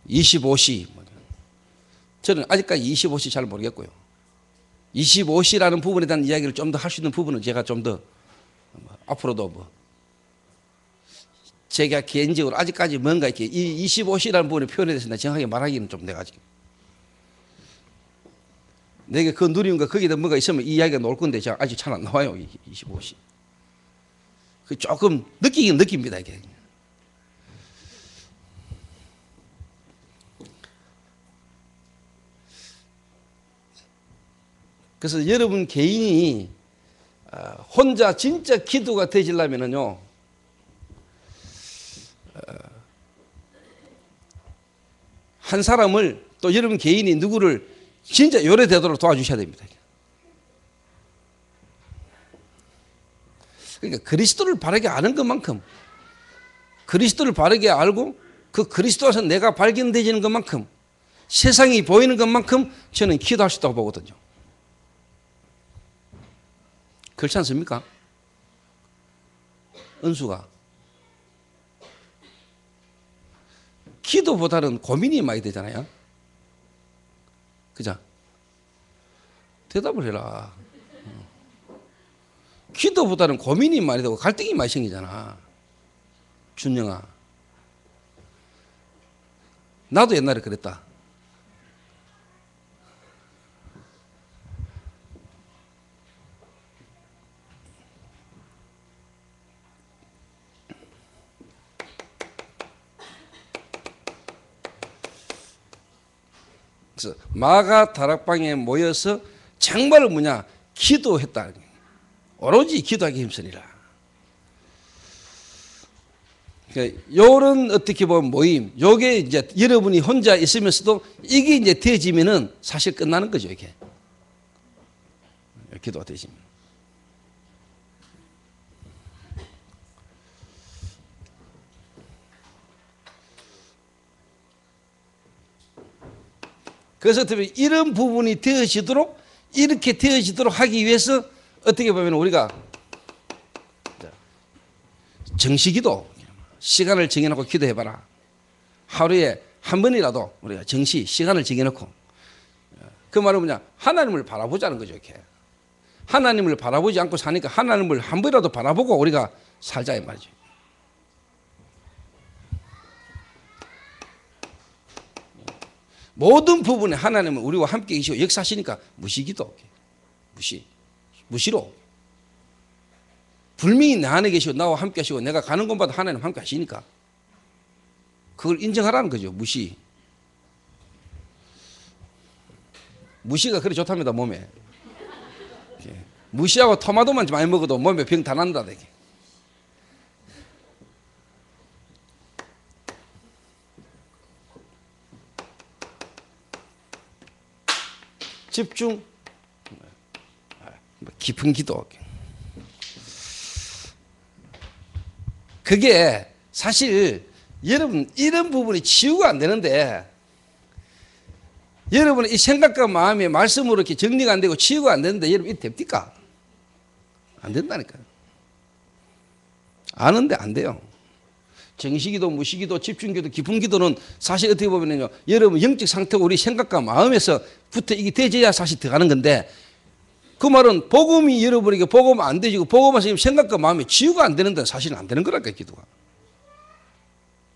(25시) 저는 아직까지 25시 잘 모르겠고요. 25시라는 부분에 대한 이야기를 좀 더 할 수 있는 부분은 제가 좀 더 앞으로도 뭐 제가 개인적으로 아직까지 뭔가 이렇게 이 25시라는 부분의 표현에 대해서 정확하게 말하기는 좀 내가 지금 내게 그 누림과 거기에 뭔가 있으면 이 이야기가 나올 건데 제가 아직 잘 안 나와요. 25시. 그 조금 느끼긴 느낍니다 이게. 그래서 여러분 개인이 혼자 진짜 기도가 되시려면은요, 한 사람을, 또 여러분 개인이 누구를 진짜 요래되도록 도와주셔야 됩니다. 그러니까 그리스도를 바르게 아는 것만큼, 그리스도를 바르게 알고 그 그리스도 안에서 내가 발견되지는 것만큼, 세상이 보이는 것만큼 저는 기도할 수 있다고 보거든요. 그렇지 않습니까? 은수가 기도보다는 고민이 많이 되잖아요. 그죠? 대답을 해라. 기도보다는 고민이 많이 되고 갈등이 많이 생기잖아. 준영아, 나도 옛날에 그랬다. 그래서 마가 다락방에 모여서 정말 뭐냐, 기도했다. 오로지 기도하기 힘쓰리라. 요런 어떻게 보면 모임, 요게 이제 여러분이 혼자 있으면서도 이게 이제 되어지면은 사실 끝나는 거죠, 이게. 기도가 되지면. 그래서 특히 이런 부분이 되어지도록, 이렇게 되어지도록 하기 위해서 어떻게 보면 우리가 정시기도, 시간을 정해놓고 기도해봐라. 하루에 한 번이라도 우리가 정시, 시간을 정해놓고. 그 말은 뭐냐? 하나님을 바라보자는 거죠, 이렇게. 하나님을 바라보지 않고 사니까 하나님을 한 번이라도 바라보고 우리가 살자, 이 말이죠. 모든 부분에 하나님은 우리와 함께 계시고 역사하시니까 무시기도, 무시로. 분명히 내 안에 계시고 나와 함께 하시고 내가 가는 곳마다 하나님 함께 하시니까 그걸 인정하라는 거죠. 무시가 그리 좋답니다, 몸에. 무시하고 토마토만 많이 먹어도 몸에 병 다 난다, 되게. 집중, 깊은 기도. 그게 사실 여러분 이런 부분이 치유가 안 되는데, 여러분의 이 생각과 마음이 말씀으로 이렇게 정리가 안 되고 치유가 안 되는데 여러분 이게 됩니까? 안 된다니까요. 아는데 안 돼요. 정시기도, 무시기도, 집중기도, 깊은 기도는 사실 어떻게 보면요, 여러분 영적 상태가 우리 생각과 마음에서부터 이게 되져야 사실 들어가는 건데, 그 말은 복음이 여러분에게 복음 안 되지고 복음에서 생각과 마음이 치유가 안 되는데 사실은 안 되는 거라니까, 기도가.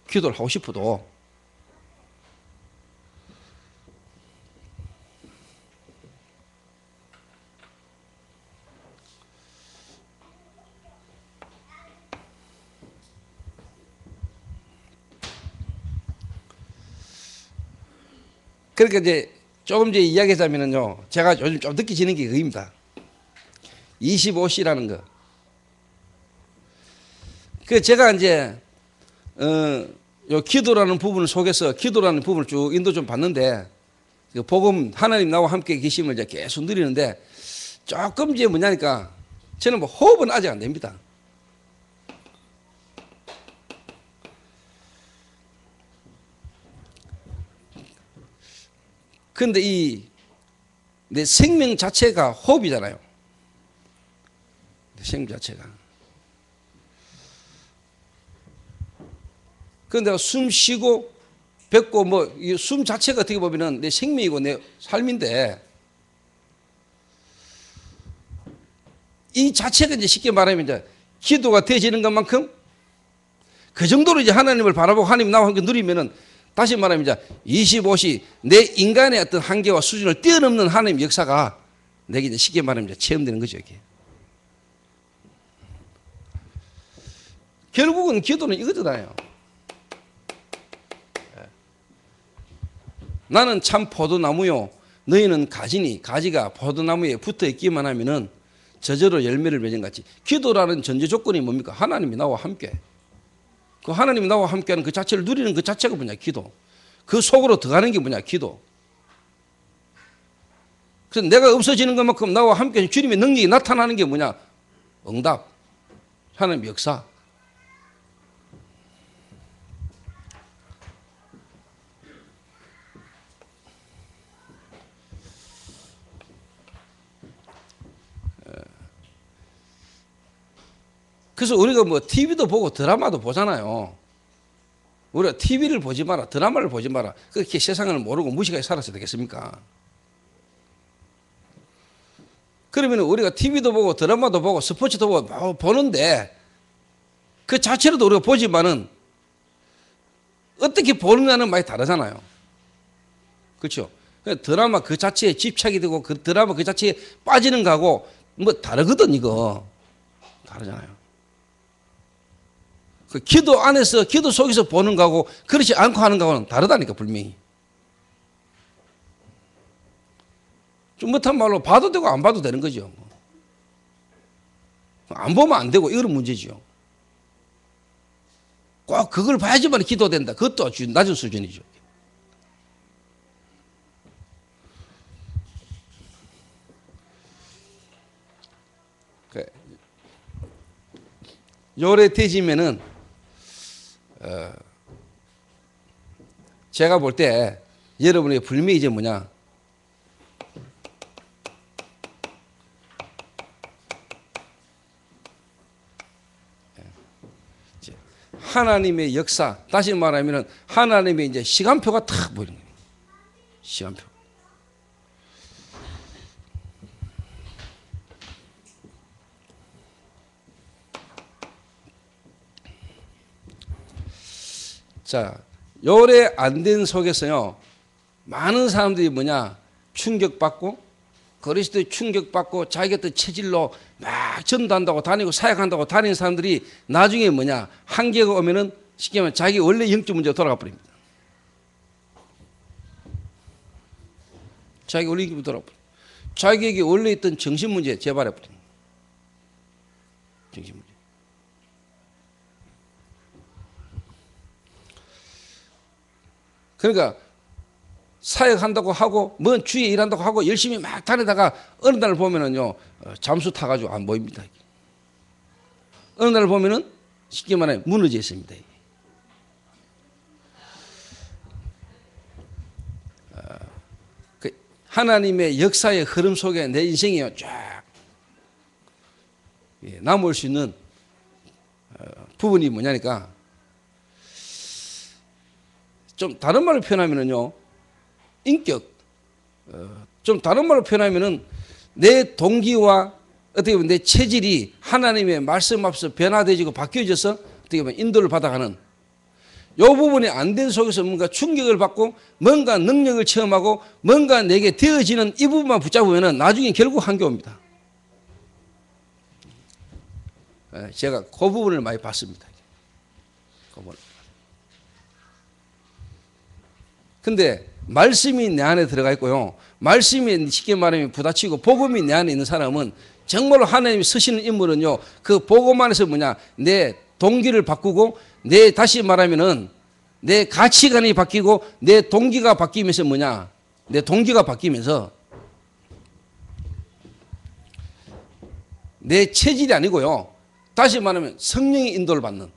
기도를 하고 싶어도. 그러니까 이제 조금 전에 이야기하자면요, 제가 요즘 좀 느끼지는 게 그겁니다. 25C라는 거. 그 제가 이제 요 기도라는 부분을 속에서 기도라는 부분을 쭉 인도 좀 봤는데, 그 복음 하나님 나와 함께 계심을 이제 계속 누리는데, 조금 이제 뭐냐니까 저는 뭐 호흡은 아직 안 됩니다. 그런데 이 내 생명 자체가 호흡이잖아요. 내 생명 자체가. 그런데 내가 숨 쉬고 뱉고 뭐 이 숨 자체가 어떻게 보면은 내 생명이고 내 삶인데, 이 자체가 이제 쉽게 말하면 이제 기도가 되어지는 것만큼 그 정도로 이제 하나님을 바라보고 하나님 나와 함께 누리면은, 다시 말하면 이제 25시 내 인간의 어떤 한계와 수준을 뛰어넘는 하나님 역사가 내게 이제 쉽게 말하면 이제 체험되는 거죠, 이게. 결국은 기도는 이거잖아요. 나는 참 포도나무요, 너희는 가지니 가지가 포도나무에 붙어 있기만 하면은 저절로 열매를 맺은 같이. 기도라는 전제 조건이 뭡니까? 하나님이 나와 함께. 그 하나님이 나와 함께하는 그 자체를 누리는 그 자체가 뭐냐? 기도. 그 속으로 들어가는 게 뭐냐? 기도. 그래서 내가 없어지는 것만큼 나와 함께 주님의 능력이 나타나는 게 뭐냐? 응답. 하나님의 역사. 그래서 우리가 뭐 TV도 보고 드라마도 보잖아요. 우리가 TV를 보지 마라, 드라마를 보지 마라, 그렇게 세상을 모르고 무식하게 살았어야 되겠습니까? 그러면 우리가 TV도 보고 드라마도 보고 스포츠도 보고 보는데 그 자체로도 우리가 보지만은 어떻게 보느냐는 많이 다르잖아요. 그렇죠? 드라마 그 자체에 집착이 되고 그 드라마 그 자체에 빠지는 거하고 뭐 다르거든, 이거. 다르잖아요. 그 기도 안에서, 기도 속에서 보는 거하고 그렇지 않고 하는 거하고는 다르다니까, 분명히. 좀 못한 말로 봐도 되고 안 봐도 되는 거죠. 안 보면 안 되고 이런 문제죠. 꼭 그걸 봐야지만 기도된다. 그것도 아주 낮은 수준이죠. 요래 되지면은 제가 볼 때 여러분의 불명이 이제 뭐냐? 하나님의 역사, 다시 말하면은 하나님의 이제 시간표가 탁 보이는 거예요. 시간표. 자, 요래 안 된 속에서요, 많은 사람들이 뭐냐, 충격받고, 그리스도의 충격받고, 자기 같은 체질로 막 전도한다고 다니고 사역한다고 다니는 사람들이 나중에 뭐냐, 한계가 오면은 쉽게 말하면 자기 원래 영적 문제가 돌아가 버립니다. 자기 원래 영적 문제가 돌아가 버립니다. 자기에게 원래 있던 정신 문제에 재발해 버립니다. 정신 문제. 그러니까 사역한다고 하고 뭔 주에 일한다고 하고 열심히 막 다니다가 어느 날 보면은요 잠수 타가지고 안 보입니다. 어느 날 보면은 쉽게 말해 무너져 있습니다. 하나님의 역사의 흐름 속에 내 인생이 쫙 남을 수 있는 부분이 뭐냐니까, 좀 다른 말로 표현하면은요, 인격, 좀 다른 말로 표현하면은 내 동기와 어떻게 보면 내 체질이 하나님의 말씀 앞서 변화되지고 바뀌어져서 어떻게 보면 인도를 받아가는 이 부분이 안 된 속에서 뭔가 충격을 받고 뭔가 능력을 체험하고 뭔가 내게 되어지는 이 부분만 붙잡으면은 나중에 결국 한계 옵니다. 제가 그 부분을 많이 봤습니다. 그 부분. 근데 말씀이 내 안에 들어가 있고요, 말씀이 쉽게 말하면 부딪히고 복음이 내 안에 있는 사람은 정말로 하나님이 쓰시는 인물은요, 그 복음 안에서 뭐냐, 내 동기를 바꾸고 내 다시 말하면은 내 가치관이 바뀌고 내 동기가 바뀌면서 뭐냐, 내 동기가 바뀌면서 내 체질이 아니고요, 다시 말하면 성령의 인도를 받는,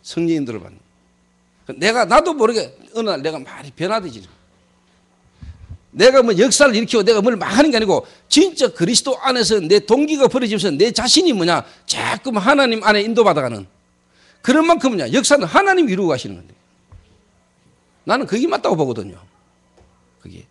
성령의 인도를 받는. 내가 나도 모르게 어느 날 내가 많이 변화되지. 내가 뭐 역사를 일으키고 내가 뭘 막 하는 게 아니고 진짜 그리스도 안에서 내 동기가 벌어지면서 내 자신이 뭐냐, 자꾸 하나님 안에 인도받아가는 그런 만큼 뭐냐, 역사는 하나님이 이루고 가시는 건데, 나는 그게 맞다고 보거든요. 그게.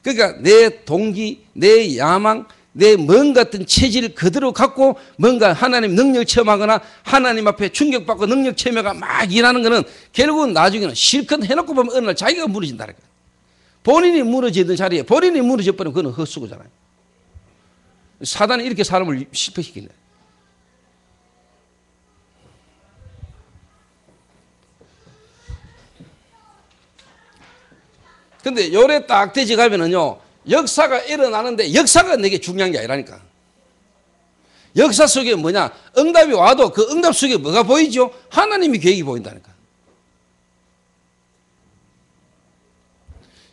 그러니까 내 동기, 내 야망, 내 뭔가 같은 체질을 그대로 갖고 뭔가 하나님 능력을 체험하거나 하나님 앞에 충격받고 능력 체험해가 막 일하는 거는 결국은 나중에는 실컷 해놓고 보면 어느 날 자기가 무너진다는 거예요. 본인이 무너지던 자리에 본인이 무너져버리면 그건 헛수고잖아요. 사단이 이렇게 사람을 실패시키네. 근데 요래 딱 되지 가면은요, 역사가 일어나는데 역사가 내게 중요한 게 아니라니까. 역사 속에 뭐냐, 응답이 와도 그 응답 속에 뭐가 보이죠? 하나님의 계획이 보인다니까.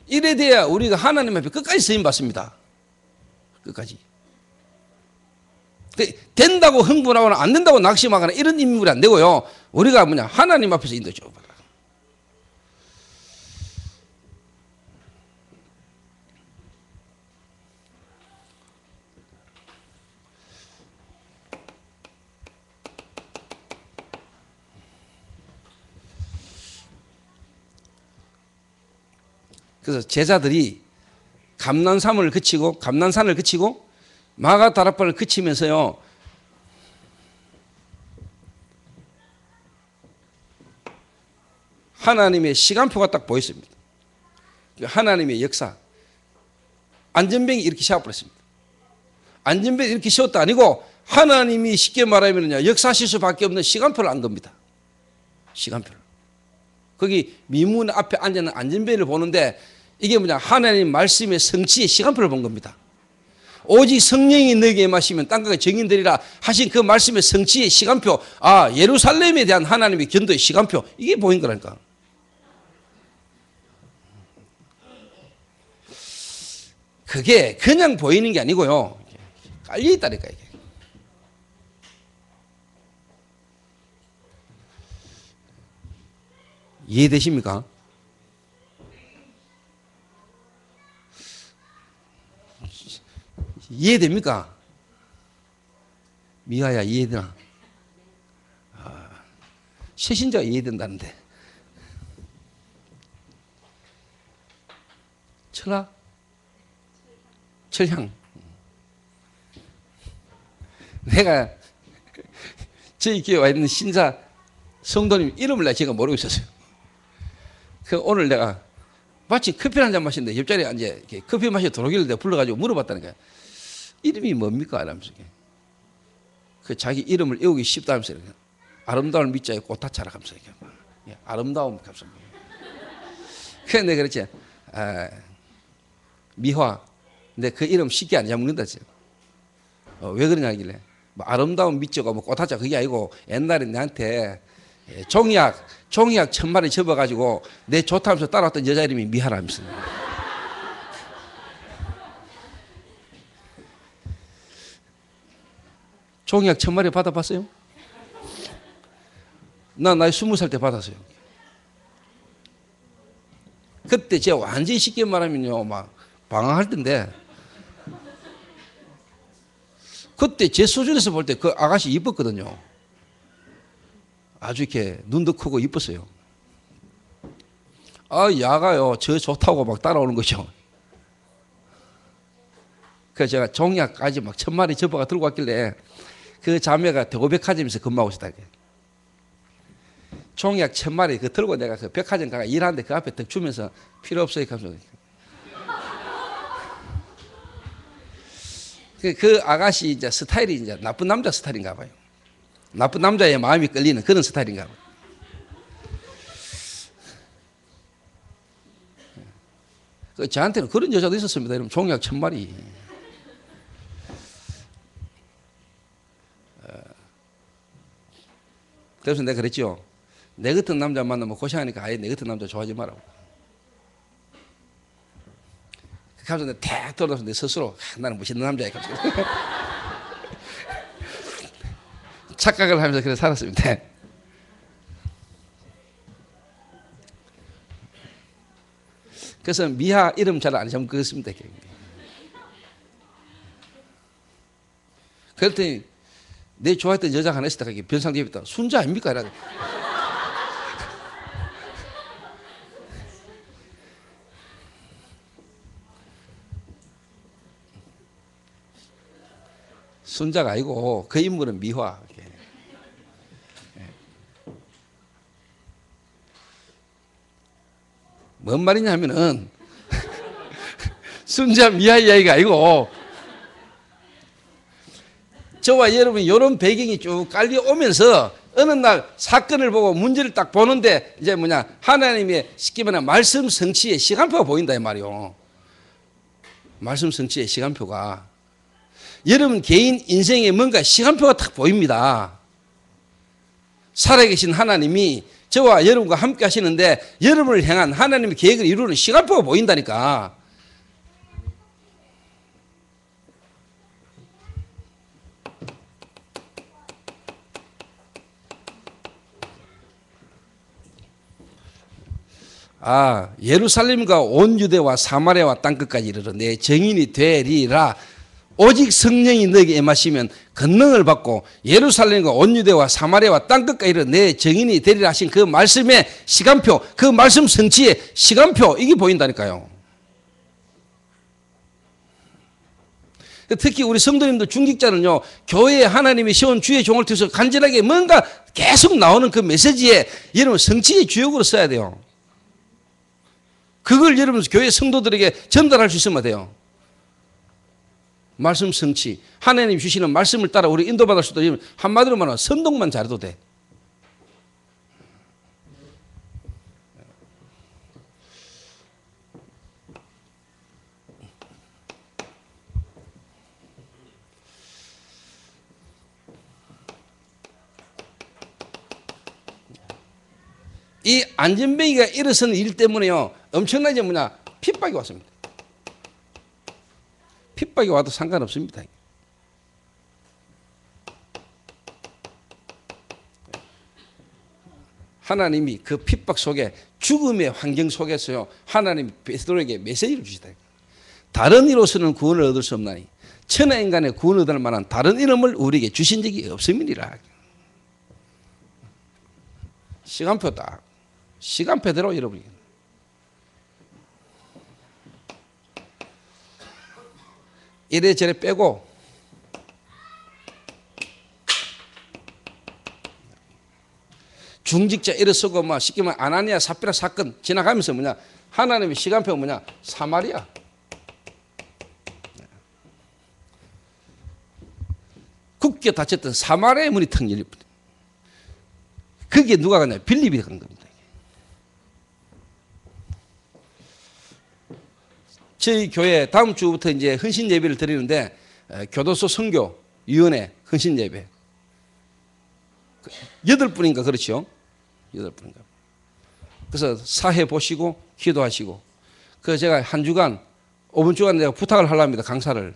이래 돼야 우리가 하나님 앞에 끝까지 쓰임 받습니다. 끝까지. 된다고 흥분하거나 안 된다고 낙심하거나 이런 인물이 안 되고요, 우리가 뭐냐, 하나님 앞에서 인도 줘. 그래서 제자들이 감난산을 거치고 마가다락방을 거치면서요, 하나님의 시간표가 딱 보였습니다. 하나님의 역사. 안전병이 이렇게 세워버렸습니다. 안전병이 이렇게 세웠다 아니고 하나님이 쉽게 말하면 역사실 수밖에 없는 시간표를 안 겁니다. 시간표를. 거기 미문 앞에 앉아있는 안전병을 보는데 이게 뭐냐, 하나님 말씀의 성취의 시간표를 본 겁니다. 오직 성령이 너에게 임하시면 땅과 증인되리라 하신 그 말씀의 성취의 시간표, 아, 예루살렘에 대한 하나님의 견도의 시간표, 이게 보인 거라니까. 그게 그냥 보이는 게 아니고요. 깔려 있다니까, 이게. 이해되십니까? 이해됩니까? 미아야, 이해되나? 새신자가 이해된다는데. 철학? 철향. 내가 저희 교회 와 있는 신자 성도님 이름을 내가 제가 모르고 있었어요. 그 오늘 내가 마치 커피 한 잔 마시는데 옆자리에 앉아 커피 마시러 들어오길래 내가 불러가지고 물어봤다는 거야. 이름이 뭡니까? 이러면서. 그 자기 이름을 외우기 쉽다면서 아름다운 밑자에 꽃다차라 하면서 아름다움 하면서. 그래서 내가 그랬지. 미화. 근데 그 이름 쉽게 안 잡는다 했어요. 왜 그러냐 하길래 뭐 아름다운 밑자가 뭐 꽃다차 그게 아니고 옛날에 내한테 종이약 1000마리 접어가지고 내 좋다면서 따라왔던 여자 이름이 미하라면서. 종이약 1000마리 받아봤어요? 나 나이 20살 때 받았어요. 그때 제가 완전히 쉽게 말하면요, 막 방황할 텐데, 그때 제 수준에서 볼 때 그 아가씨 이뻤거든요. 아주 이렇게 눈도 크고 이뻤어요. 아, 야가요, 저 좋다고 막 따라오는 거죠. 그래서 제가 종약까지 막 1000마리 접어가 들고 왔길래 그 자매가 대구백화점에서 근무하고 있었다. 종약 1000마리 그 들고 내가 그 백화점 가가 일하는데 그 앞에 딱 주면서 필요 없어요. 그 아가씨 이제 스타일이 이제 나쁜 남자 스타일인가 봐요. 나쁜 남자의 마음이 끌리는 그런 스타일인가 봐요. 저한테는 그런 여자도 있었습니다. 여러분, 종약 1000마리. 그래서 내가 그랬죠. 내 같은 남자 만나면 고생하니까 아예 내 같은 남자 좋아하지 마라고. 그래서 내가 탁 돌아서 내 스스로 나는 멋있는 남자야. 착각을 하면서 그래 살았습니다. 그래서 미하 이름 잘 안 적었습니다. 그랬더니 내 좋아했던 여자가 하나 있었다. 변상되어 있다. 순자 아닙니까? 이러더니. 순자가 아니고 그 인물은 미화. 뭔 말이냐 하면은 순자 미화 이야기가 아니고 저와 여러분이 이런 배경이 쭉 깔려오면서 어느 날 사건을 보고 문제를 딱 보는데 이제 하나님의 쉽게 말하면 말씀 성취의 시간표가 보인다 이 말이요. 말씀 성취의 시간표가 여러분 개인 인생에 뭔가 시간표가 딱 보입니다. 살아계신 하나님이 저와 여러분과 함께 하시는데 여러분을 향한 하나님의 계획을 이루는 시간표가 보인다니까. 아, 예루살렘과 온 유대와 사마리아와 땅끝까지 이르러 내 증인이 되리라. 오직 성령이 너에게 임하시면 권능을 받고 예루살렘과 온 유대와 사마리아와 땅끝까지 이르러 내 증인이 되리라 하신 그 말씀의 시간표, 그 말씀 성취의 시간표, 이게 보인다니까요. 특히 우리 성도님들 중직자는요, 교회에 하나님이 세운 주의 종을 통해서 간절하게 뭔가 계속 나오는 그 메시지에 여러분 성취의 주역으로 써야 돼요. 그걸 여러분 교회 성도들에게 전달할 수 있으면 돼요. 말씀 성취. 하나님 주시는 말씀을 따라 우리 인도받을 수도 있는 한마디로 말하면 선동만 잘해도 돼. 이 안전뱅이가 일어서는 일 때문에요, 엄청나게 뭐냐, 핍박이 왔습니다. 핍박이 와도 상관없습니다. 하나님이 그 핍박 속에, 죽음의 환경 속에서요, 하나님이 베드로에게 메시지를 주시다. 다른 이로서는 구원을 얻을 수 없나니 천하 인간의 구원을 얻을 만한 다른 이름을 우리에게 주신 적이 없음이니라. 시간표 딱, 시간표대로 여러분이 이래저래 빼고 중직자 일어서고 뭐 쉽게 말하면 아나니아 삽비라 사건 지나가면서 뭐냐, 하나님의 시간표가 뭐냐, 사마리아. 굳게 닫혔던 사마리아의 문이 텅 열릴 뿐. 거기에 누가 가냐, 빌립이 간 겁니다. 저희 교회 다음 주부터 이제 헌신 예배를 드리는데, 교도소 선교위원회 헌신 예배 8분인가 그렇죠? 8분인가. 그래서 사회 보시고 기도하시고, 그래서 제가 한 주간 5분 주간 내가 부탁을 하려 합니다. 강사를.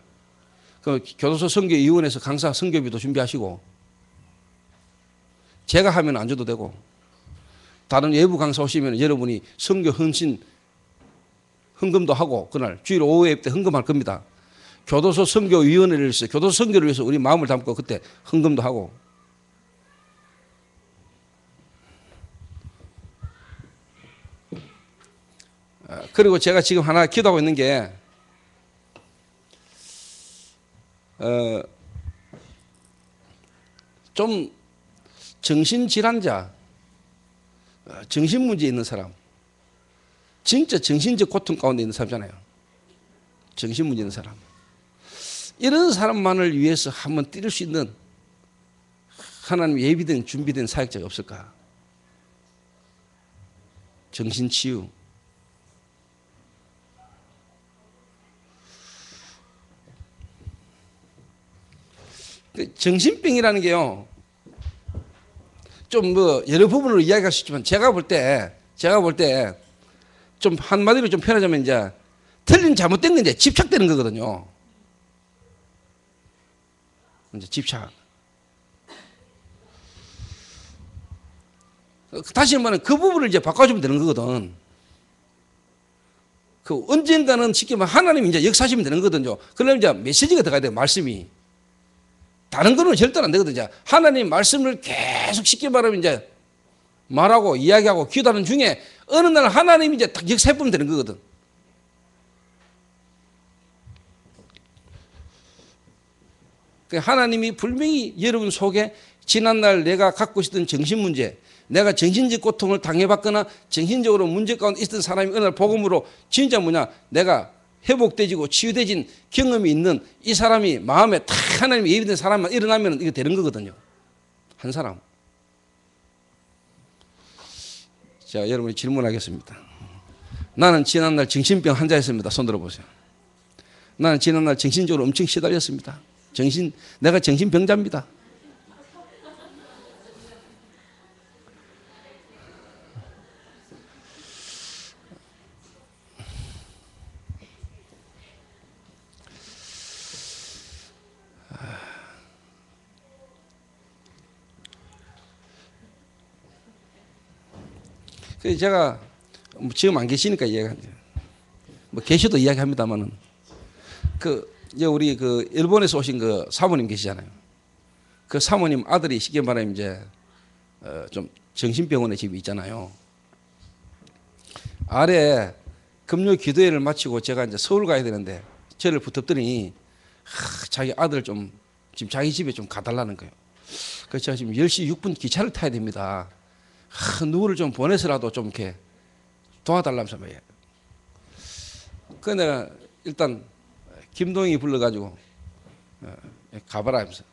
그 교도소 선교위원회에서 강사 선교비도 준비하시고, 제가 하면 안 줘도 되고, 다른 외부 강사 오시면 여러분이 선교 헌신 헌금도 하고, 그날 주일 오후 예배 때 헌금할 겁니다. 교도소 선교위원회를 위해서, 교도소 선교를 위해서 우리 마음을 담고 그때 헌금도 하고. 그리고 제가 지금 하나 기도하고 있는 게, 좀 정신질환자, 정신문제 있는 사람, 진짜 정신적 고통 가운데 있는 사람잖아요. 정신문제 있는 사람. 이런 사람만을 위해서 한번 뛰를 수 있는 하나님 예비된 준비된 사역자가 없을까? 정신치유. 정신병이라는 게요, 좀 뭐 여러 부분으로 이야기할 수 있지만, 제가 볼 때 좀 한마디로 좀 표현하자면, 이제 틀린 잘못된 건 이제 집착되는 거거든요. 이제 집착. 다시 말하면 그 부분을 이제 바꿔주면 되는 거거든. 그 언젠가는 쉽게 말하면 하나님이 이제 역사하시면 되는 거거든요. 그러면 이제 메시지가 들어가야 돼요, 말씀이. 다른 거는 절대로 안 되거든요. 하나님 말씀을 계속 쉽게 말하면 이제 말하고 이야기하고 기도하는 중에 어느 날 하나님이 이제 딱 역사해보면 되는 거거든. 하나님이 분명히 여러분 속에 지난날 내가 갖고 있었던 정신문제, 내가 정신적 고통을 당해봤거나 정신적으로 문제 가운데 있었던 사람이 어느 날 복음으로 진짜 뭐냐, 내가 회복되지고 치유되진 경험이 있는 이 사람이 마음에 탁 하나님이 예비된 사람만 일어나면 이거 되는 거거든요. 한 사람. 자, 여러분이 질문하겠습니다. 나는 지난날 정신병 환자였습니다. 손 들어보세요. 나는 지난날 정신적으로 엄청 시달렸습니다. 내가 정신병자입니다. 그래서 제가 지금 안 계시니까 이야기합니다. 뭐 계셔도 이야기합니다만은, 이제 우리 일본에서 오신 그 사모님 계시잖아요. 그 사모님 아들이 쉽게 말하면 이제 좀 정신병원에 지금 있잖아요. 아래 금요 기도회를 마치고 제가 이제 서울 가야 되는데 저를 붙잡더니 자기 아들 좀 지금 자기 집에 좀 가달라는 거예요. 그래서 제가 지금 10시 6분 기차를 타야 됩니다. 누구를 좀 보내서라도 좀 이렇게 도와달라면서 말이에요. 그래서 내가 일단 김동희 불러가지고 가봐라 하면서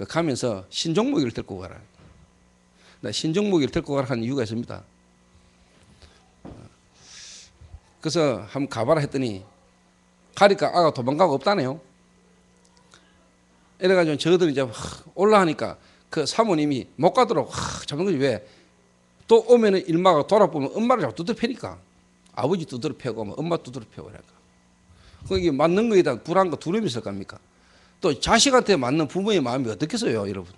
가면서 신종목이를 데리고 가라. 나 신종목이를 데리고 가라 하는 이유가 있습니다. 그래서 한번 가봐라 했더니 가니까 아가 도망가고 없다네요. 이래가지고 저들이 이제 올라가니까 그 사모님이 못 가도록 잡는 거지. 왜? 또 오면은 일마가 돌아보면 엄마를 자꾸 두드려 패니까. 아버지 두드려 패고 엄마 두드려 패고 그러니까. 거기 맞는 거에 대한 불안과 두려움이 있을 겁니까? 또 자식한테 맞는 부모의 마음이 어떻겠어요, 여러분?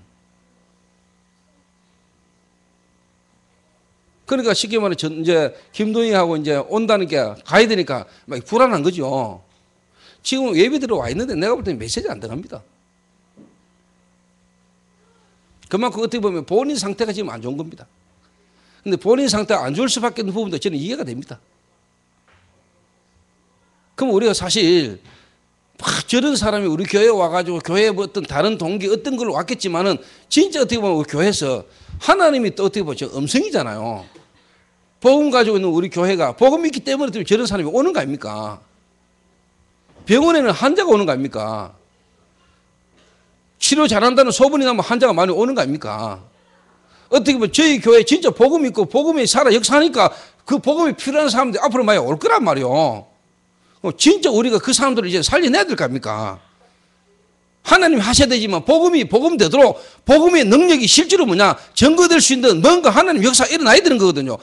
그러니까 쉽게 말해 이제 김동희하고 이제 온다는 게 가야 되니까 막 불안한 거죠. 지금 예비 들어와 있는데 내가 볼 때는 메시지 안 들어갑니다. 그만큼 어떻게 보면 본인 상태가 지금 안 좋은 겁니다. 근데 본인 상태가 안 좋을 수밖에 없는 부분도 저는 이해가 됩니다. 그럼 우리가 사실 막 저런 사람이 우리 교회에 와가지고 교회에 뭐 어떤 다른 동기 어떤 걸로 왔겠지만은 진짜 어떻게 보면 우리 교회에서 하나님이 또 어떻게 보면 음성이잖아요. 복음 가지고 있는 우리 교회가 복음이 있기 때문에 저런 사람이 오는 거 아닙니까? 병원에는 환자가 오는 거 아닙니까? 치료 잘한다는 소문이 나면 환자가 많이 오는 거 아닙니까? 어떻게 보면 저희 교회 진짜 복음 있고 복음이 살아 역사하니까 그 복음이 필요한 사람들이 앞으로 많이 올 거란 말이요. 진짜 우리가 그 사람들을 이제 살려내야 될 거 아닙니까? 하나님이 하셔야 되지만 복음이 복음 되도록 복음의 능력이 실제로 뭐냐 증거될 수 있는 뭔가 하나님 역사가 일어나야 되는 거거든요.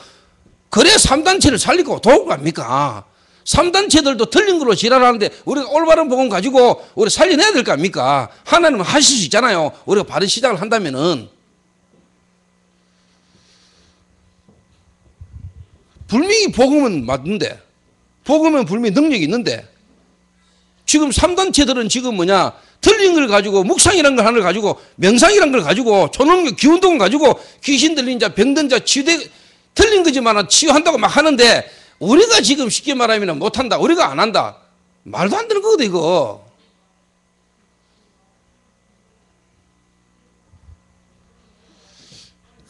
그래야 3단체를 살리고 도울 거 아닙니까? 3단체들도 틀린 걸로 지랄하는데 우리가 올바른 복음 가지고 우리 살려내야 될 거 아닙니까? 하나님은 하실 수 있잖아요. 우리가 바른 시작을 한다면은. 분명히 복음은 맞는데 복음은 분명히 능력이 있는데 지금 3단체들은 지금 뭐냐 틀린 걸 가지고 묵상이라는 걸 하나를 가지고 명상이라는 걸 가지고 초능력 기운동을 가지고 귀신 들린 자 병든 자 치유돼 틀린 거지만 치유한다고 막 하는데 우리가 지금 쉽게 말하면 못한다 우리가 안 한다 말도 안 되는 거거든 이거.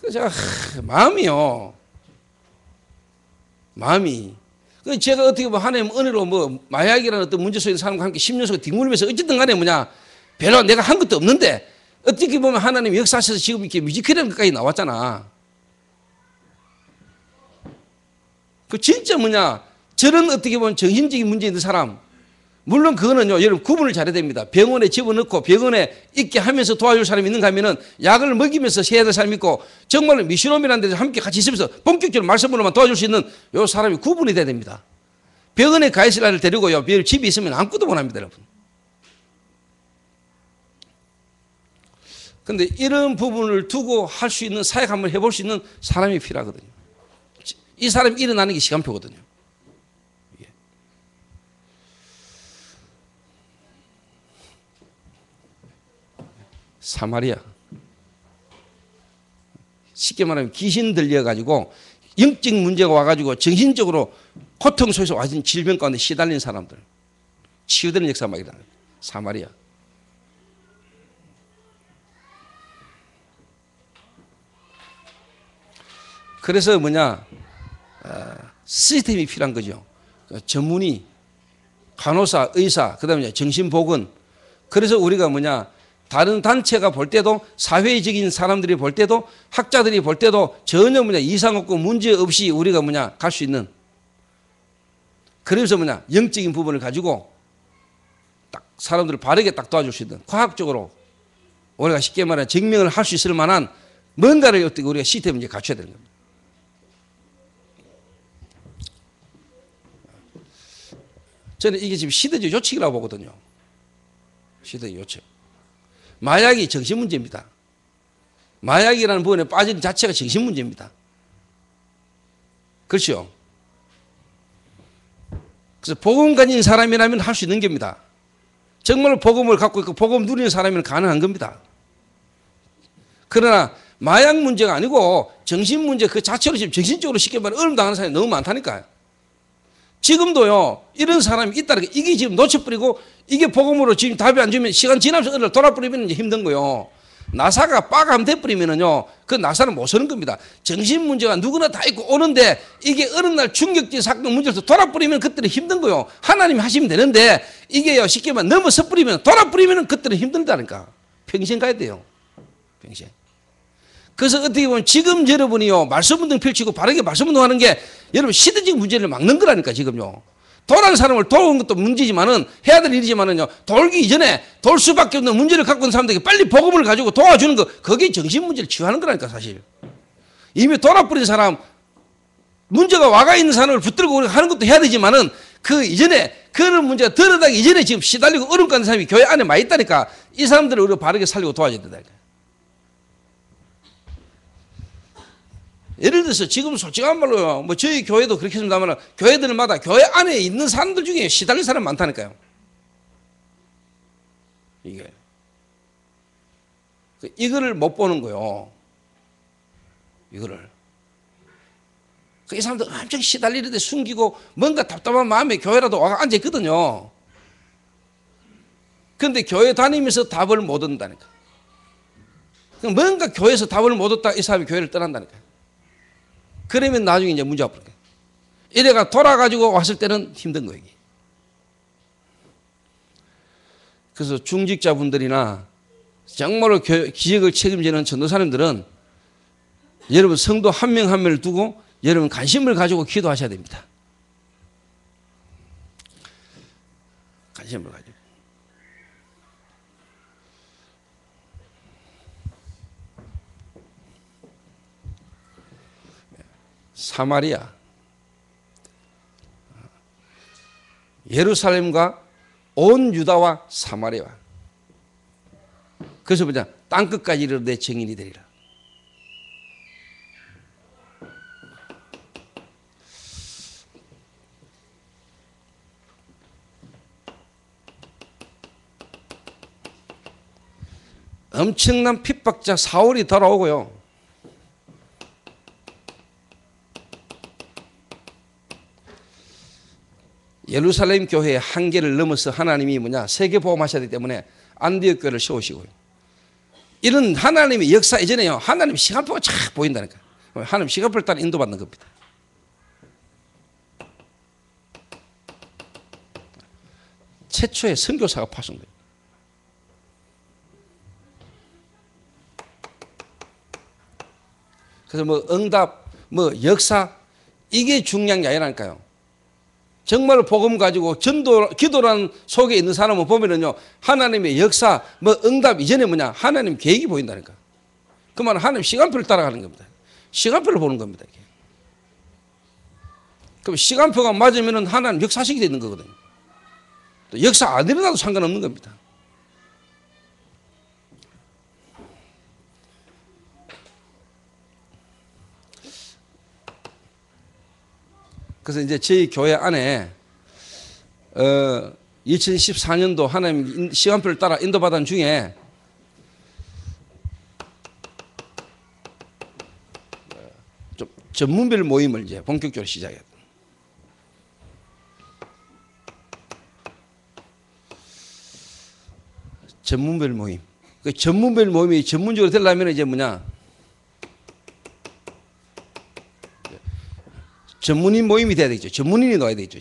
그래서 제가 마음이 제가 어떻게 보면 하나님 은혜로 뭐 마약이라는 어떤 문제 속에 사람과 함께 10년 속에 뒹굴면서 어쨌든 간에 뭐냐 별로 내가 한 것도 없는데 어떻게 보면 하나님 역사하셔서 지금 이렇게 뮤지컬이라는 것까지 나왔잖아. 그 진짜 뭐냐 저런 어떻게 보면 정신적인 문제 있는 사람 물론 그거는요 여러분 구분을 잘해야 됩니다. 병원에 집어넣고 병원에 있게 하면서 도와줄 사람이 있는가 하면은 약을 먹이면서 해야 될 사람이 있고 정말로 미션홈이라는 데서 함께 같이 있으면서 본격적으로 말씀으로만 도와줄 수 있는 요 사람이 구분이 돼야 됩니다. 병원에 가 있을 아이를 데리고요 집에 있으면 아무것도 못합니다 여러분. 근데 이런 부분을 두고 할 수 있는 사역 한번 해볼 수 있는 사람이 필요하거든요. 이 사람이 일어나는 게 시간표거든요. 사마리아 쉽게 말하면 귀신 들려가지고 영적 문제가 와가지고 정신적으로 고통 속에서 와진 질병 가운데 시달린 사람들 치유되는 역사가 막 일어나요. 사마리아 그래서 뭐냐 시스템이 필요한 거죠. 전문의 간호사 의사 그 다음에 정신보건 그래서 우리가 뭐냐 다른 단체가 볼 때도 사회적인 사람들이 볼 때도 학자들이 볼 때도 전혀 뭐냐 이상 없고 문제 없이 우리가 뭐냐 갈 수 있는 그래서 뭐냐 영적인 부분을 가지고 딱 사람들을 바르게 딱 도와줄 수 있는 과학적으로 우리가 쉽게 말하면 증명을 할 수 있을 만한 뭔가를 어떻게 우리가 시스템을 이제 갖춰야 되는 겁니다. 저는 이게 지금 시대적 요측이라고 보거든요. 시대적 요측. 마약이 정신 문제입니다. 마약이라는 부분에 빠진 자체가 정신 문제입니다. 그렇죠? 그래서 복음 가진 사람이라면 할 수 있는 겁니다. 정말 복음을 갖고 있고 복음 누리는 사람이면 가능한 겁니다. 그러나 마약 문제가 아니고 정신 문제 그 자체로 지금 정신적으로 쉽게 말해 얼음 당하는 사람이 너무 많다니까요. 지금도요 이런 사람이 있다는 게 이게 지금 놓쳐버리고 이게 복음으로 지금 답이 안 주면 시간 지나면서 어느 날 돌아버리면 이제 힘든 거요. 나사가 빠감 돼버리면은요 그 나사는 못 서는 겁니다. 정신 문제가 누구나 다 있고 오는데 이게 어느 날 충격적인 사건 문제에서 돌아버리면 그때는 힘든 거요. 하나님이 하시면 되는데 이게요 쉽게 말하면 넘어서 버리면 돌아버리면 그때는 힘들다니까. 평생 가야 돼요. 평생. 그래서 어떻게 보면 지금 여러분이요 말씀 운동 펼치고 바르게 말씀 운동하는 게 여러분 시대적 문제를 막는 거라니까 지금요. 도란 사람을 도우는 것도 문제지만은 해야 될 일이지만은요 돌기 이전에 돌 수밖에 없는 문제를 갖고 있는 사람들에게 빨리 복음을 가지고 도와주는 거 그게 정신 문제를 치유하는 거라니까 사실. 이미 돌아버린 사람, 문제가 와가 있는 사람을 붙들고 우리가 하는 것도 해야 되지만은 그 이전에 그런 문제가 드러나기 이전에 지금 시달리고 어려움 가는 사람이 교회 안에 많이 있다니까 이 사람들을 우리가 바르게 살리고 도와줘야 된다. 예를 들어서 지금 솔직한 말로요. 뭐 저희 교회도 그렇게 했습니다만 교회들마다 교회 안에 있는 사람들 중에 시달린 사람 많다니까요. 이거를 못 보는 거요. 이거를. 이 사람들 엄청 시달리는데 숨기고 뭔가 답답한 마음에 교회라도 와가 앉아있거든요. 그런데 교회 다니면서 답을 못 얻는다니까. 뭔가 교회에서 답을 못 얻다 이 사람이 교회를 떠난다니까. 그러면 나중에 이제 문제가 벌어요. 이래가 돌아가지고 왔을 때는 힘든 거예요. 그래서 중직자분들이나 정말로 기적을 책임지는 전도사님들은 여러분 성도 한 명 한 명을 두고 여러분 관심을 가지고 기도하셔야 됩니다. 관심을 가지고. 사마리아, 예루살렘과 온 유다와 사마리아. 그래서 뭐냐? 땅끝까지 이르러 내 증인이 되리라. 엄청난 핍박자 사울이 돌아오고요. 예루살렘 교회의 한계를 넘어서 하나님이 뭐냐? 세계보험하셔야 되기 때문에 안디옥 교회를 세우시고요. 이런 하나님의 역사 이전에요. 하나님 시간표가 쫙 보인다니까. 하나님 시간표를 따라 인도받는 겁니다. 최초의 선교사가 파송된 거예요. 그래서 뭐 응답, 뭐 역사 이게 중요한 게 아니라니까요. 정말 복음 가지고 전도, 기도라는 속에 있는 사람은 보면은요, 하나님의 역사, 뭐 응답 이전에 뭐냐, 하나님 계획이 보인다니까. 그 말은 하나님 시간표를 따라가는 겁니다. 시간표를 보는 겁니다. 이게. 그럼 시간표가 맞으면은 하나님 역사식이 되는 거거든요. 또 역사 안 일어나도 상관없는 겁니다. 그래서 이제 저희 교회 안에 2014년도 하나님 시간표를 따라 인도받은 중에 좀 전문별 모임을 이제 본격적으로 시작해요. 전문별 모임. 그 전문별 모임이 전문적으로 되려면 이제 뭐냐? 전문인 모임이 돼야 되겠죠. 전문인이 넣어야 되겠죠.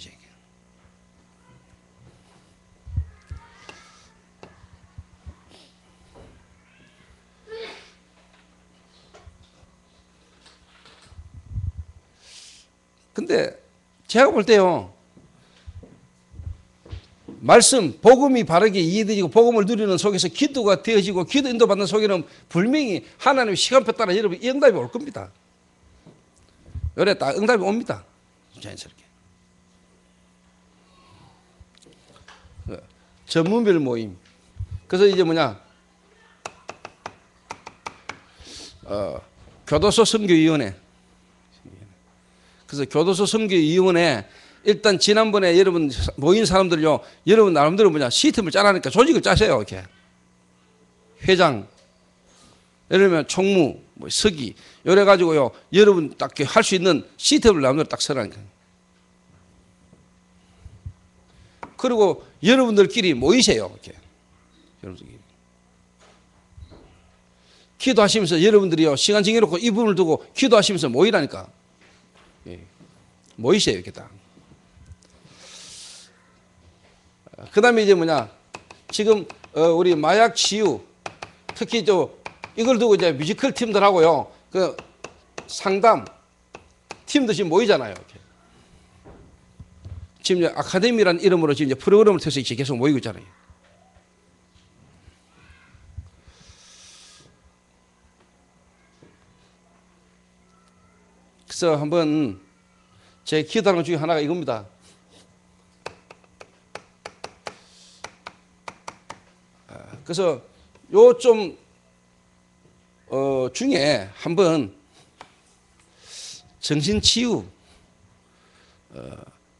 근데 제가 볼 때요. 말씀, 복음이 바르게 이해되고 복음을 누리는 속에서 기도가 되어지고 기도 인도받는 속에는 분명히 하나님의 시간표 따라 여러분 이 응답이 올 겁니다. 요래 딱 응답이 옵니다. 자연스럽게. 전문별 모임. 그래서 이제 뭐냐? 교도소 선교위원회. 그래서 교도소 선교위원회 일단 지난번에 여러분 모인 사람들요, 여러분 나름대로 뭐냐? 시스템을 짜라니까 조직을 짜세요. 이렇게. 회장, 예를 들면 총무, 뭐 서기, 이래 가지고요, 여러분 딱 할 수 있는 시스템을 나름대로 딱 써라니까. 그리고 여러분들끼리 모이세요. 이렇게. 여러분들끼리. 기도하시면서 여러분들이요, 시간 정해놓고 이 부분을 두고 기도하시면서 모이라니까. 예. 모이세요. 이렇게 딱. 그 다음에 이제 뭐냐. 지금, 우리 마약 치유, 특히 이걸 두고 이제 뮤지컬 팀들하고요, 그 상담 팀도 지금 모이잖아요. 이렇게. 지금 이제 아카데미라는 이름으로 지금 이제 프로그램을 통해서 이제 계속 모이고 있잖아요. 그래서 한번 제 기도하는 것 중에 하나가 이겁니다. 그래서 요 좀 중에 한번 정신치유,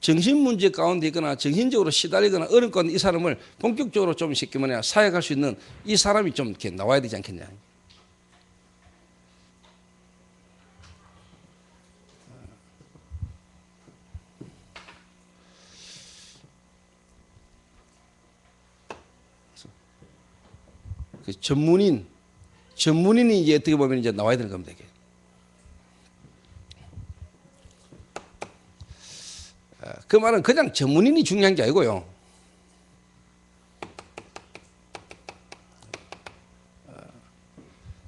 정신문제 가운데 있거나 정신적으로 시달리거나 어려운 가운데 이 사람을 본격적으로 좀 쉽게 말해 사역할 수 있는 이 사람이 좀 이렇게 나와야 되지 않겠냐. 그 전문인이 이제 어떻게 보면 이제 나와야 되는 겁니다. 이게. 그 말은 그냥 전문인이 중요한 게 아니고요.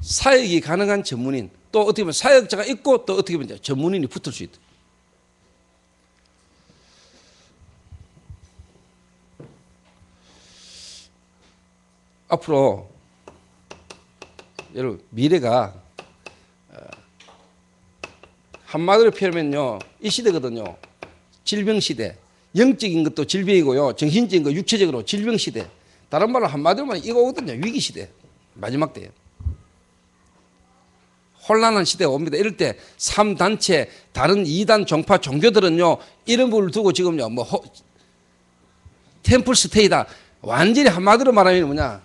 사역이 가능한 전문인, 또 어떻게 보면 사역자가 있고 또 어떻게 보면 전문인이 붙을 수 있다. 앞으로 여러분 미래가 한마디로 표현하면요 이 시대거든요. 질병 시대. 영적인 것도 질병이고요. 정신적인 거 육체적으로 질병 시대. 다른 말로 한마디로 말하면 이거거든요. 위기 시대. 마지막 때예요. 혼란한 시대가 옵니다. 이럴 때 3단체 다른 2단 종파 종교들은요 이런 부분을 두고 지금요 뭐 템플 스테이다. 완전히 한마디로 말하면 뭐냐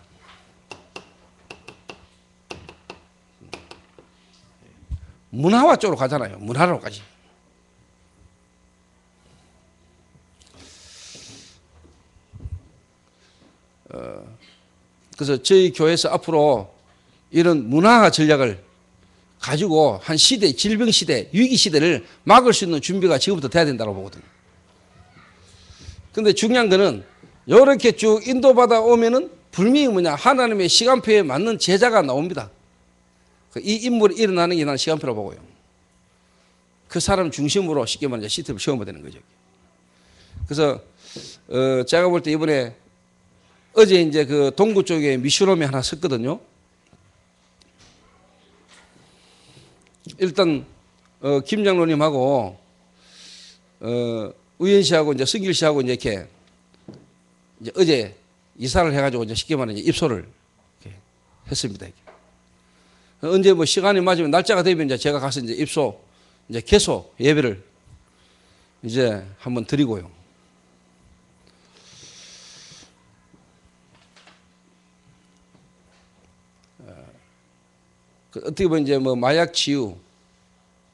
문화화 쪽으로 가잖아요. 문화로 가지. 그래서 저희 교회에서 앞으로 이런 문화화 전략을 가지고 한 시대, 질병 시대, 위기 시대를 막을 수 있는 준비가 지금부터 돼야 된다고 보거든요. 근데 중요한 거는 이렇게 쭉 인도받아 오면은 분명히 뭐냐 하나님의 시간표에 맞는 제자가 나옵니다. 이 인물이 일어나는 게 나는 시간표로 보고요. 그 사람 중심으로 쉽게 말하면 시스템을 세우면 되는 거죠. 그래서 제가 볼 때 이번에 어제 이제 그 동구 쪽에 미션홈이 하나 섰거든요. 일단 김 장로님하고 우현 씨하고 이제 승길 씨하고 이제 이렇게 이제 어제 이사를 해가지고 이제 쉽게 말하면 입소를 이렇게 했습니다. 이렇게. 언제 뭐 시간이 맞으면 날짜가 되면 이제 제가 가서 이제 입소 이제 개소 예배를 이제 한번 드리고요. 어떻게 보면 이제 뭐 마약 치유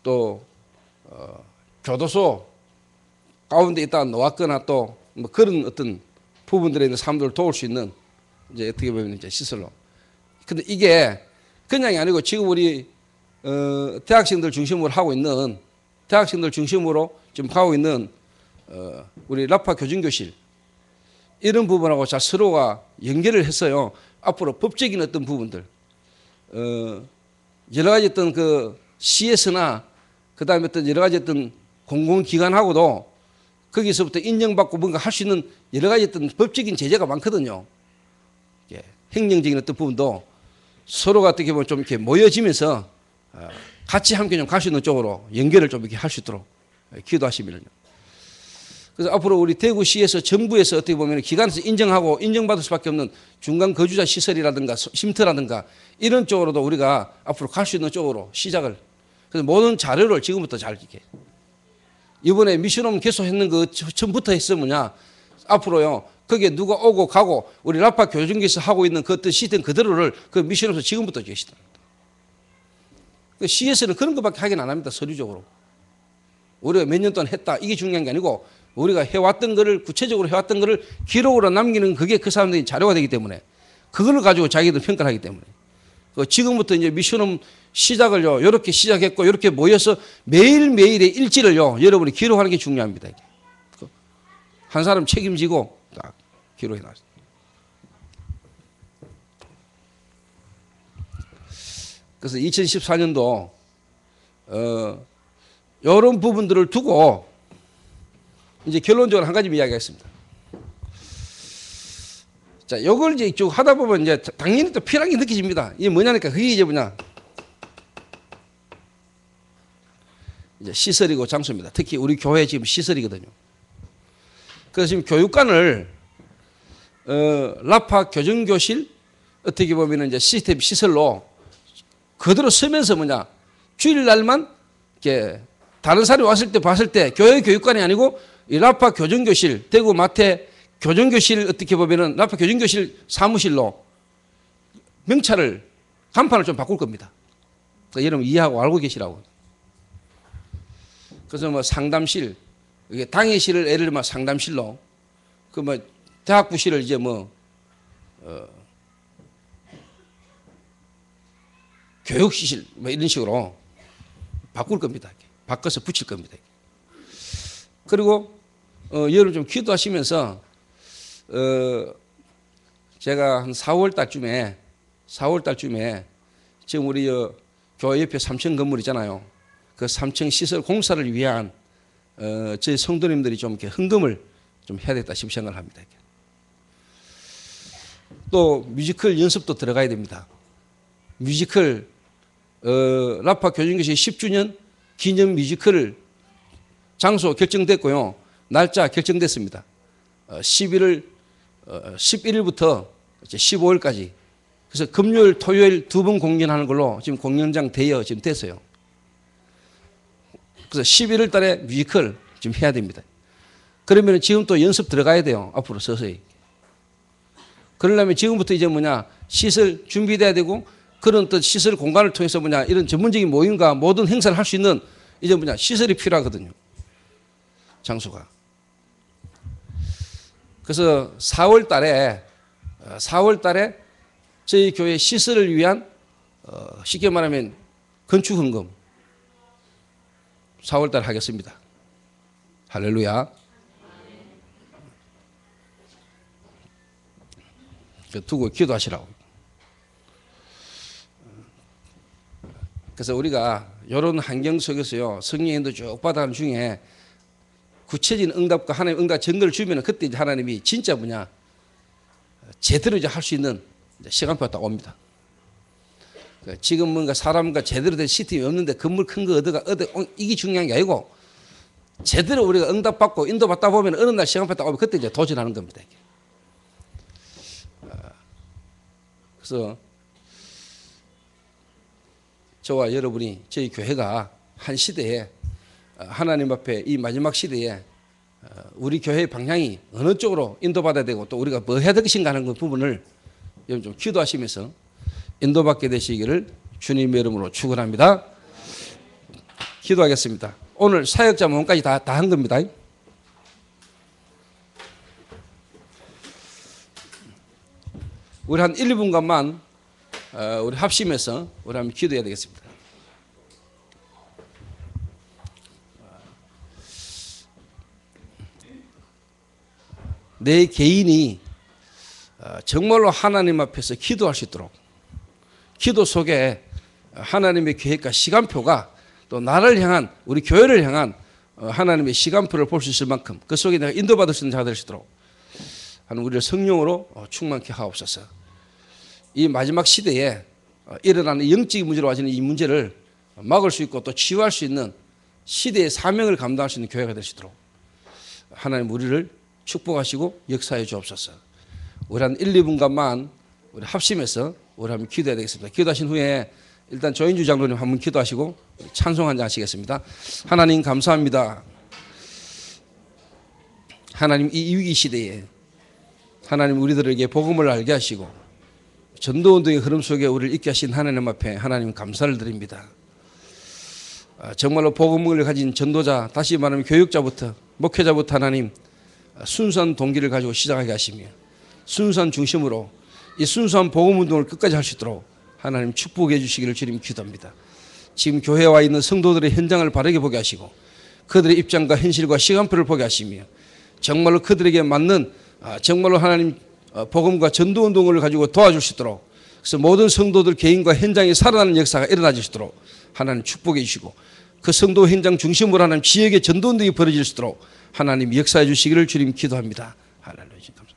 또 교도소 가운데 있다가 놓았거나 또 뭐 그런 어떤 부분들에 있는 사람들을 도울 수 있는 이제 어떻게 보면 이제 시설로. 근데 이게 그냥이 아니고 지금 우리 대학생들 중심으로 하고 있는 대학생들 중심으로 지금 하고 있는 우리 라파 교정교실 이런 부분하고 잘 서로가 연결을 했어요. 앞으로 법적인 어떤 부분들 여러 가지 어떤 그 CS나 그 다음에 어떤 여러 가지 어떤 공공기관하고도 거기서부터 인정받고 뭔가 할 수 있는 여러 가지 어떤 법적인 제재가 많거든요. 예, 행정적인 어떤 부분도 서로가 어떻게 보면 좀 이렇게 모여지면서 같이 함께 좀 갈 수 있는 쪽으로 연결을 좀 이렇게 할 수 있도록 기도하시면요. 그래서 앞으로 우리 대구시에서 정부에서 어떻게 보면 기관에서 인정하고 인정받을 수밖에 없는 중간 거주자 시설이라든가 쉼터라든가 이런 쪽으로도 우리가 앞으로 갈 수 있는 쪽으로 시작을. 그래서 모든 자료를 지금부터 잘 이렇게. 이번에 미션홈 개소했는 그 처음부터 했으면야 앞으로요 거기에 누가 오고 가고 우리 라파 교정기에서 하고 있는 그 어떤 시스템 그대로를 그 미션홈에서 지금부터 계시다. CS는 그런 것밖에 하긴 안 합니다. 서류적으로. 우리가 몇 년 동안 했다. 이게 중요한 게 아니고 우리가 해왔던 거를 구체적으로 해왔던 거를 기록으로 남기는 그게 그 사람들이 자료가 되기 때문에 그걸 가지고 자기들 평가를 하기 때문에 지금부터 이제 미션홈 시작을요 이렇게 시작했고 이렇게 모여서 매일매일의 일지를요 여러분이 기록하는 게 중요합니다. 한 사람 책임지고 딱 기록해 놨어요. 그래서 2014년도 이런 부분들을 두고 이제 결론적으로 한 가지 이야기하겠습니다. 자, 요걸 이제 쭉 하다 보면 이제 당연히 또 필요한 게 느껴집니다. 이게 뭐냐니까 그게 이제 뭐냐. 이제 시설이고 장소입니다. 특히 우리 교회 지금 시설이거든요. 그래서 지금 교육관을 라파 교정교실 어떻게 보면 이제 시스템 시설로 그대로 쓰면서 주일날만 이렇게 다른 사람이 왔을 때 봤을 때 교회 교육관이 아니고 이 라파 교정교실, 대구 마태 교정교실 어떻게 보면은 라파 교정교실 사무실로 명찰을 간판을 좀 바꿀 겁니다. 그러니까 여러분 이해하고 알고 계시라고. 그래서 상담실, 이게 당회실을 예를 들면 상담실로, 대학부실을 이제 교육시실 이런 식으로 바꿀 겁니다. 바꿔서 붙일 겁니다. 그리고 여러분 좀 기도하시면서 제가 한 4월 달쯤에 지금 우리 교회 옆에 3층 건물 있잖아요. 그 3층 시설 공사를 위한 저희 성도님들이 좀 이렇게 헌금을 좀 해야 되겠다 싶은 생각을 합니다. 또 뮤지컬 연습도 들어가야 됩니다. 뮤지컬 라파 교정교실 10주년 기념 뮤지컬 장소 결정됐고요. 날짜 결정됐습니다. 11월 11일부터 15일까지. 그래서 금요일, 토요일 2번 공연하는 걸로 지금 공연장 되어 지금 됐어요. 그래서 11월 달에 뮤지컬 지금 해야 됩니다. 그러면 지금 또 연습 들어가야 돼요. 앞으로 서서히. 그러려면 지금부터 이제 시설 준비돼야 되고 그런 또 시설 공간을 통해서 이런 전문적인 모임과 모든 행사를 할 수 있는 이제 시설이 필요하거든요. 장소가. 그래서 4월 달에 저희 교회 시설을 위한 쉽게 말하면 건축 헌금 4월 달 하겠습니다. 할렐루야. 두고 기도하시라고. 그래서 우리가 이런 환경 속에서요, 성령님도 쭉 받아가는 중에 구체적인 응답과 하나님 응답 증거를 주면 그때 이제 하나님이 진짜 제대로 이제 할 수 있는 시간표가 딱 옵니다. 지금 뭔가 사람과 제대로 된 시스템이 없는데 건물 큰 거 이게 중요한 게 아니고 제대로 우리가 응답받고 인도받다 보면 어느 날 시간표 딱 오면 그때 이제 도전하는 겁니다. 그래서 저와 여러분이 저희 교회가 한 시대에 하나님 앞에 이 마지막 시대에 우리 교회의 방향이 어느 쪽으로 인도받아야 되고 또 우리가 뭐 해야 될 것인가 하는 그 부분을 좀 기도하시면서 인도받게 되시기를 주님의 이름으로 축원합니다. 기도하겠습니다. 오늘 사역자 모임까지 다 한 겁니다. 우리 한 1, 2분간만 우리 합심해서 우리 한번 기도해야 되겠습니다. 내 개인이 정말로 하나님 앞에서 기도할 수 있도록 기도 속에 하나님의 계획과 시간표가 또 나를 향한 우리 교회를 향한 하나님의 시간표를 볼 수 있을 만큼 그 속에 내가 인도받을 수 있는 자가 될 수 있도록 하는 우리를 성령으로 충만케 하옵소서. 이 마지막 시대에 일어나는 영적인 문제로 와지는 이 문제를 막을 수 있고 또 치유할 수 있는 시대의 사명을 감당할 수 있는 교회가 될 수 있도록 하나님 우리를 축복하시고 역사해 주옵소서. 우리 한 1, 2분간만 우리 합심해서 우리 한번 기도해야 되겠습니다. 기도하신 후에 일단 조인주 장로님 한번 기도하시고 찬송 한잔 하시겠습니다. 하나님 감사합니다. 하나님 이 위기 시대에 하나님 우리들에게 복음을 알게 하시고 전도운동의 흐름 속에 우리를 있게 하신 하나님 앞에 하나님 감사를 드립니다. 정말로 복음을 가진 전도자, 다시 말하면 교육자부터 목회자부터 하나님 순수한 동기를 가지고 시작하게 하시며 순수한 중심으로 이 순수한 복음운동을 끝까지 할 수 있도록 하나님 축복해 주시기를 주님 기도합니다. 지금 교회에 와 있는 성도들의 현장을 바르게 보게 하시고 그들의 입장과 현실과 시간표를 보게 하시며 정말로 그들에게 맞는 정말로 하나님 복음과 전도운동을 가지고 도와줄 수 있도록 그래서 모든 성도들 개인과 현장에 살아나는 역사가 일어나질 수 있도록 하나님 축복해 주시고 그 성도 현장 중심으로 하나님 지역의 전도운동이 벌어질 수 있도록 하나님 역사해 주시기를 주님 기도합니다. 할렐루야. 감사합니다.